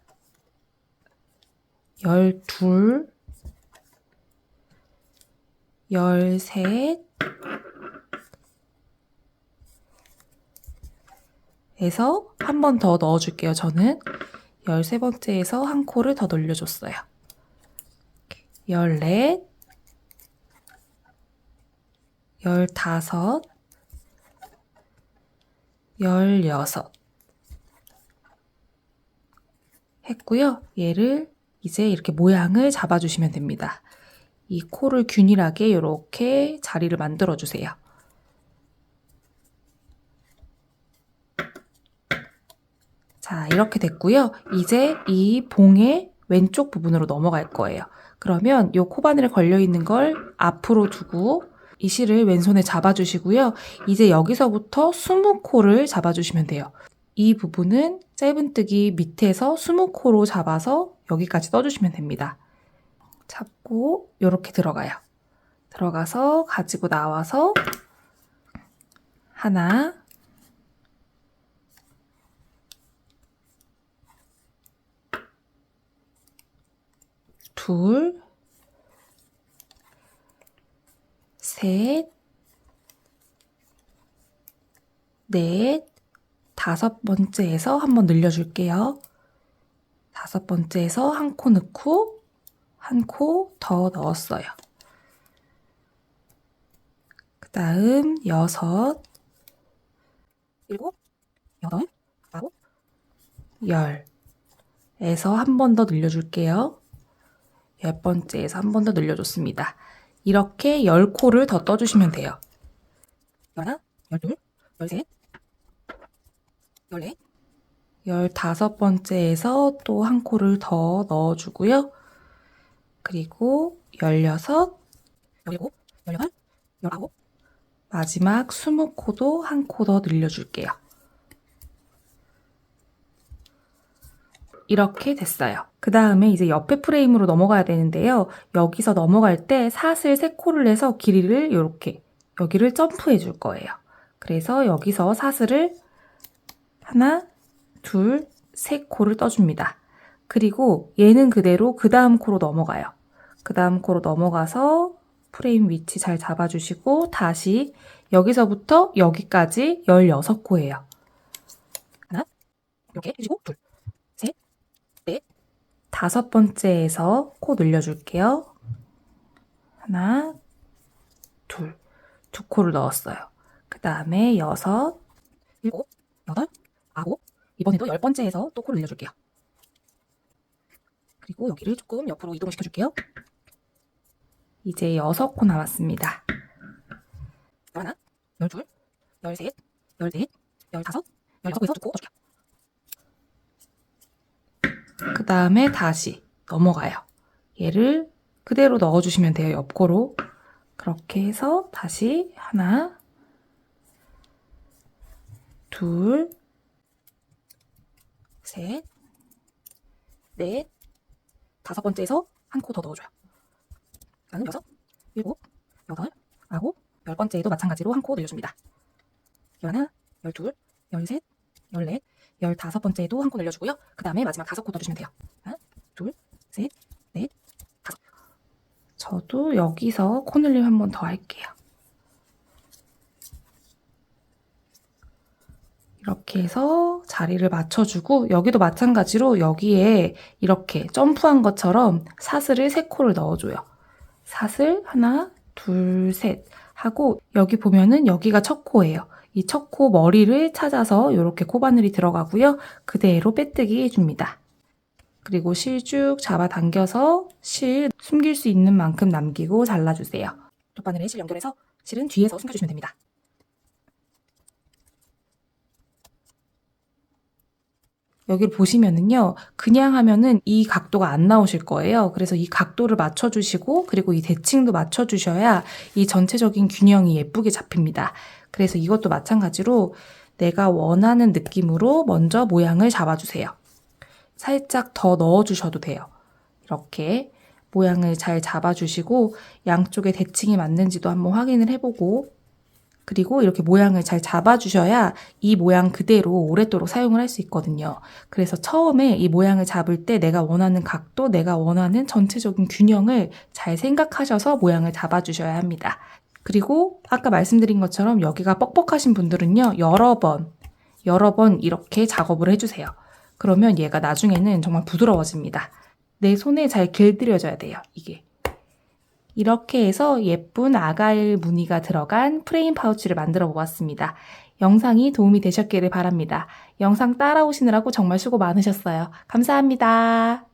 12, 13 에서 한 번 더 넣어줄게요. 저는 13번째에서 한 코를 더 늘려줬어요. 14, 15, 16 했고요. 얘를 이제 이렇게 모양을 잡아주시면 됩니다. 이 코를 균일하게 이렇게 자리를 만들어주세요. 자, 이렇게 됐고요. 이제 이 봉의 왼쪽 부분으로 넘어갈 거예요. 그러면 이 코바늘에 걸려있는 걸 앞으로 두고 이 실을 왼손에 잡아주시고요. 이제 여기서부터 20코를 잡아주시면 돼요. 이 부분은 짧은뜨기 밑에서 20코로 잡아서 여기까지 떠주시면 됩니다. 잡고 이렇게 들어가요. 들어가서 가지고 나와서 하나, 둘, 셋, 넷, 다섯 번째에서 한번 늘려줄게요. 다섯 번째에서 한 코 넣고 한 코 더 넣었어요. 그 다음 여섯, 일곱, 여덟, 아홉, 열에서 한 번 더 늘려줄게요. 열 번째에서 한 번 더 늘려줬습니다. 이렇게 10코를 더 떠주시면 돼요. 열하나, 열둘, 열셋, 열넷, 15번째에서 또 한 코를 더 넣어주고요. 그리고 16, 17, 18, 19, 마지막 20코도 한 코 더 늘려줄게요. 이렇게 됐어요. 그 다음에 이제 옆에 프레임으로 넘어가야 되는데요. 여기서 넘어갈 때 사슬 3코를 내서 길이를 이렇게 여기를 점프해 줄 거예요. 그래서 여기서 사슬을 하나, 둘, 3코를 떠줍니다. 그리고 얘는 그대로 그 다음 코로 넘어가요. 그 다음 코로 넘어가서 프레임 위치 잘 잡아주시고 다시 여기서부터 여기까지 16코예요. 하나, 이렇게 해주시고 둘, 셋, 넷, 다섯 번째에서 코 늘려줄게요. 하나, 둘, 2코를 넣었어요. 그 다음에 6, 7, 8, 9, 이번에도 10번째에서 또 코를 늘려줄게요. 그리고 여기를 조금 옆으로 이동을 시켜줄게요. 이제 6코 남았습니다. 11, 12, 13, 14, 15, 16에서 2코 떠줄게요. 그 다음에 다시 넘어가요. 얘를 그대로 넣어주시면 돼요. 옆코로. 그렇게 해서 다시 하나, 둘, 셋, 넷, 다섯 번째에서 한 코 더 넣어줘요. 그다음 6, 7, 8, 9, 10번째에도 마찬가지로 한 코 늘려줍니다. 11, 12, 13, 14, 15번째에도 한 코 늘려주고요. 그 다음에 마지막 5코 더 주시면 돼요. 하나, 둘, 셋, 넷, 다섯. 저도 여기서 코 늘림 한 번 더 할게요. 이렇게 해서 자리를 맞춰주고 여기도 마찬가지로 여기에 이렇게 점프한 것처럼 사슬을 3코를 넣어줘요. 사슬 하나, 둘, 셋 하고 여기 보면은 여기가 첫 코예요. 이 첫 코 머리를 찾아서 이렇게 코바늘이 들어가고요. 그대로 빼뜨기 해줍니다. 그리고 실 쭉 잡아당겨서 실 숨길 수 있는 만큼 남기고 잘라주세요. 돗바늘에 실 연결해서 실은 뒤에서 숨겨주시면 됩니다. 여기를 보시면은요, 그냥 하면은 이 각도가 안 나오실 거예요. 그래서 이 각도를 맞춰주시고, 그리고 이 대칭도 맞춰주셔야 이 전체적인 균형이 예쁘게 잡힙니다. 그래서 이것도 마찬가지로 내가 원하는 느낌으로 먼저 모양을 잡아주세요. 살짝 더 넣어주셔도 돼요. 이렇게 모양을 잘 잡아주시고, 양쪽에 대칭이 맞는지도 한번 확인을 해보고, 그리고 이렇게 모양을 잘 잡아주셔야 이 모양 그대로 오랫도록 사용을 할 수 있거든요. 그래서 처음에 이 모양을 잡을 때 내가 원하는 각도, 내가 원하는 전체적인 균형을 잘 생각하셔서 모양을 잡아주셔야 합니다. 그리고 아까 말씀드린 것처럼 여기가 뻑뻑하신 분들은요, 여러 번 이렇게 작업을 해주세요. 그러면 얘가 나중에는 정말 부드러워집니다. 내 손에 잘 길들여져야 돼요, 이게. 이렇게 해서 예쁜 아가일 무늬가 들어간 프레임 파우치를 만들어 보았습니다. 영상이 도움이 되셨기를 바랍니다. 영상 따라오시느라고 정말 수고 많으셨어요. 감사합니다.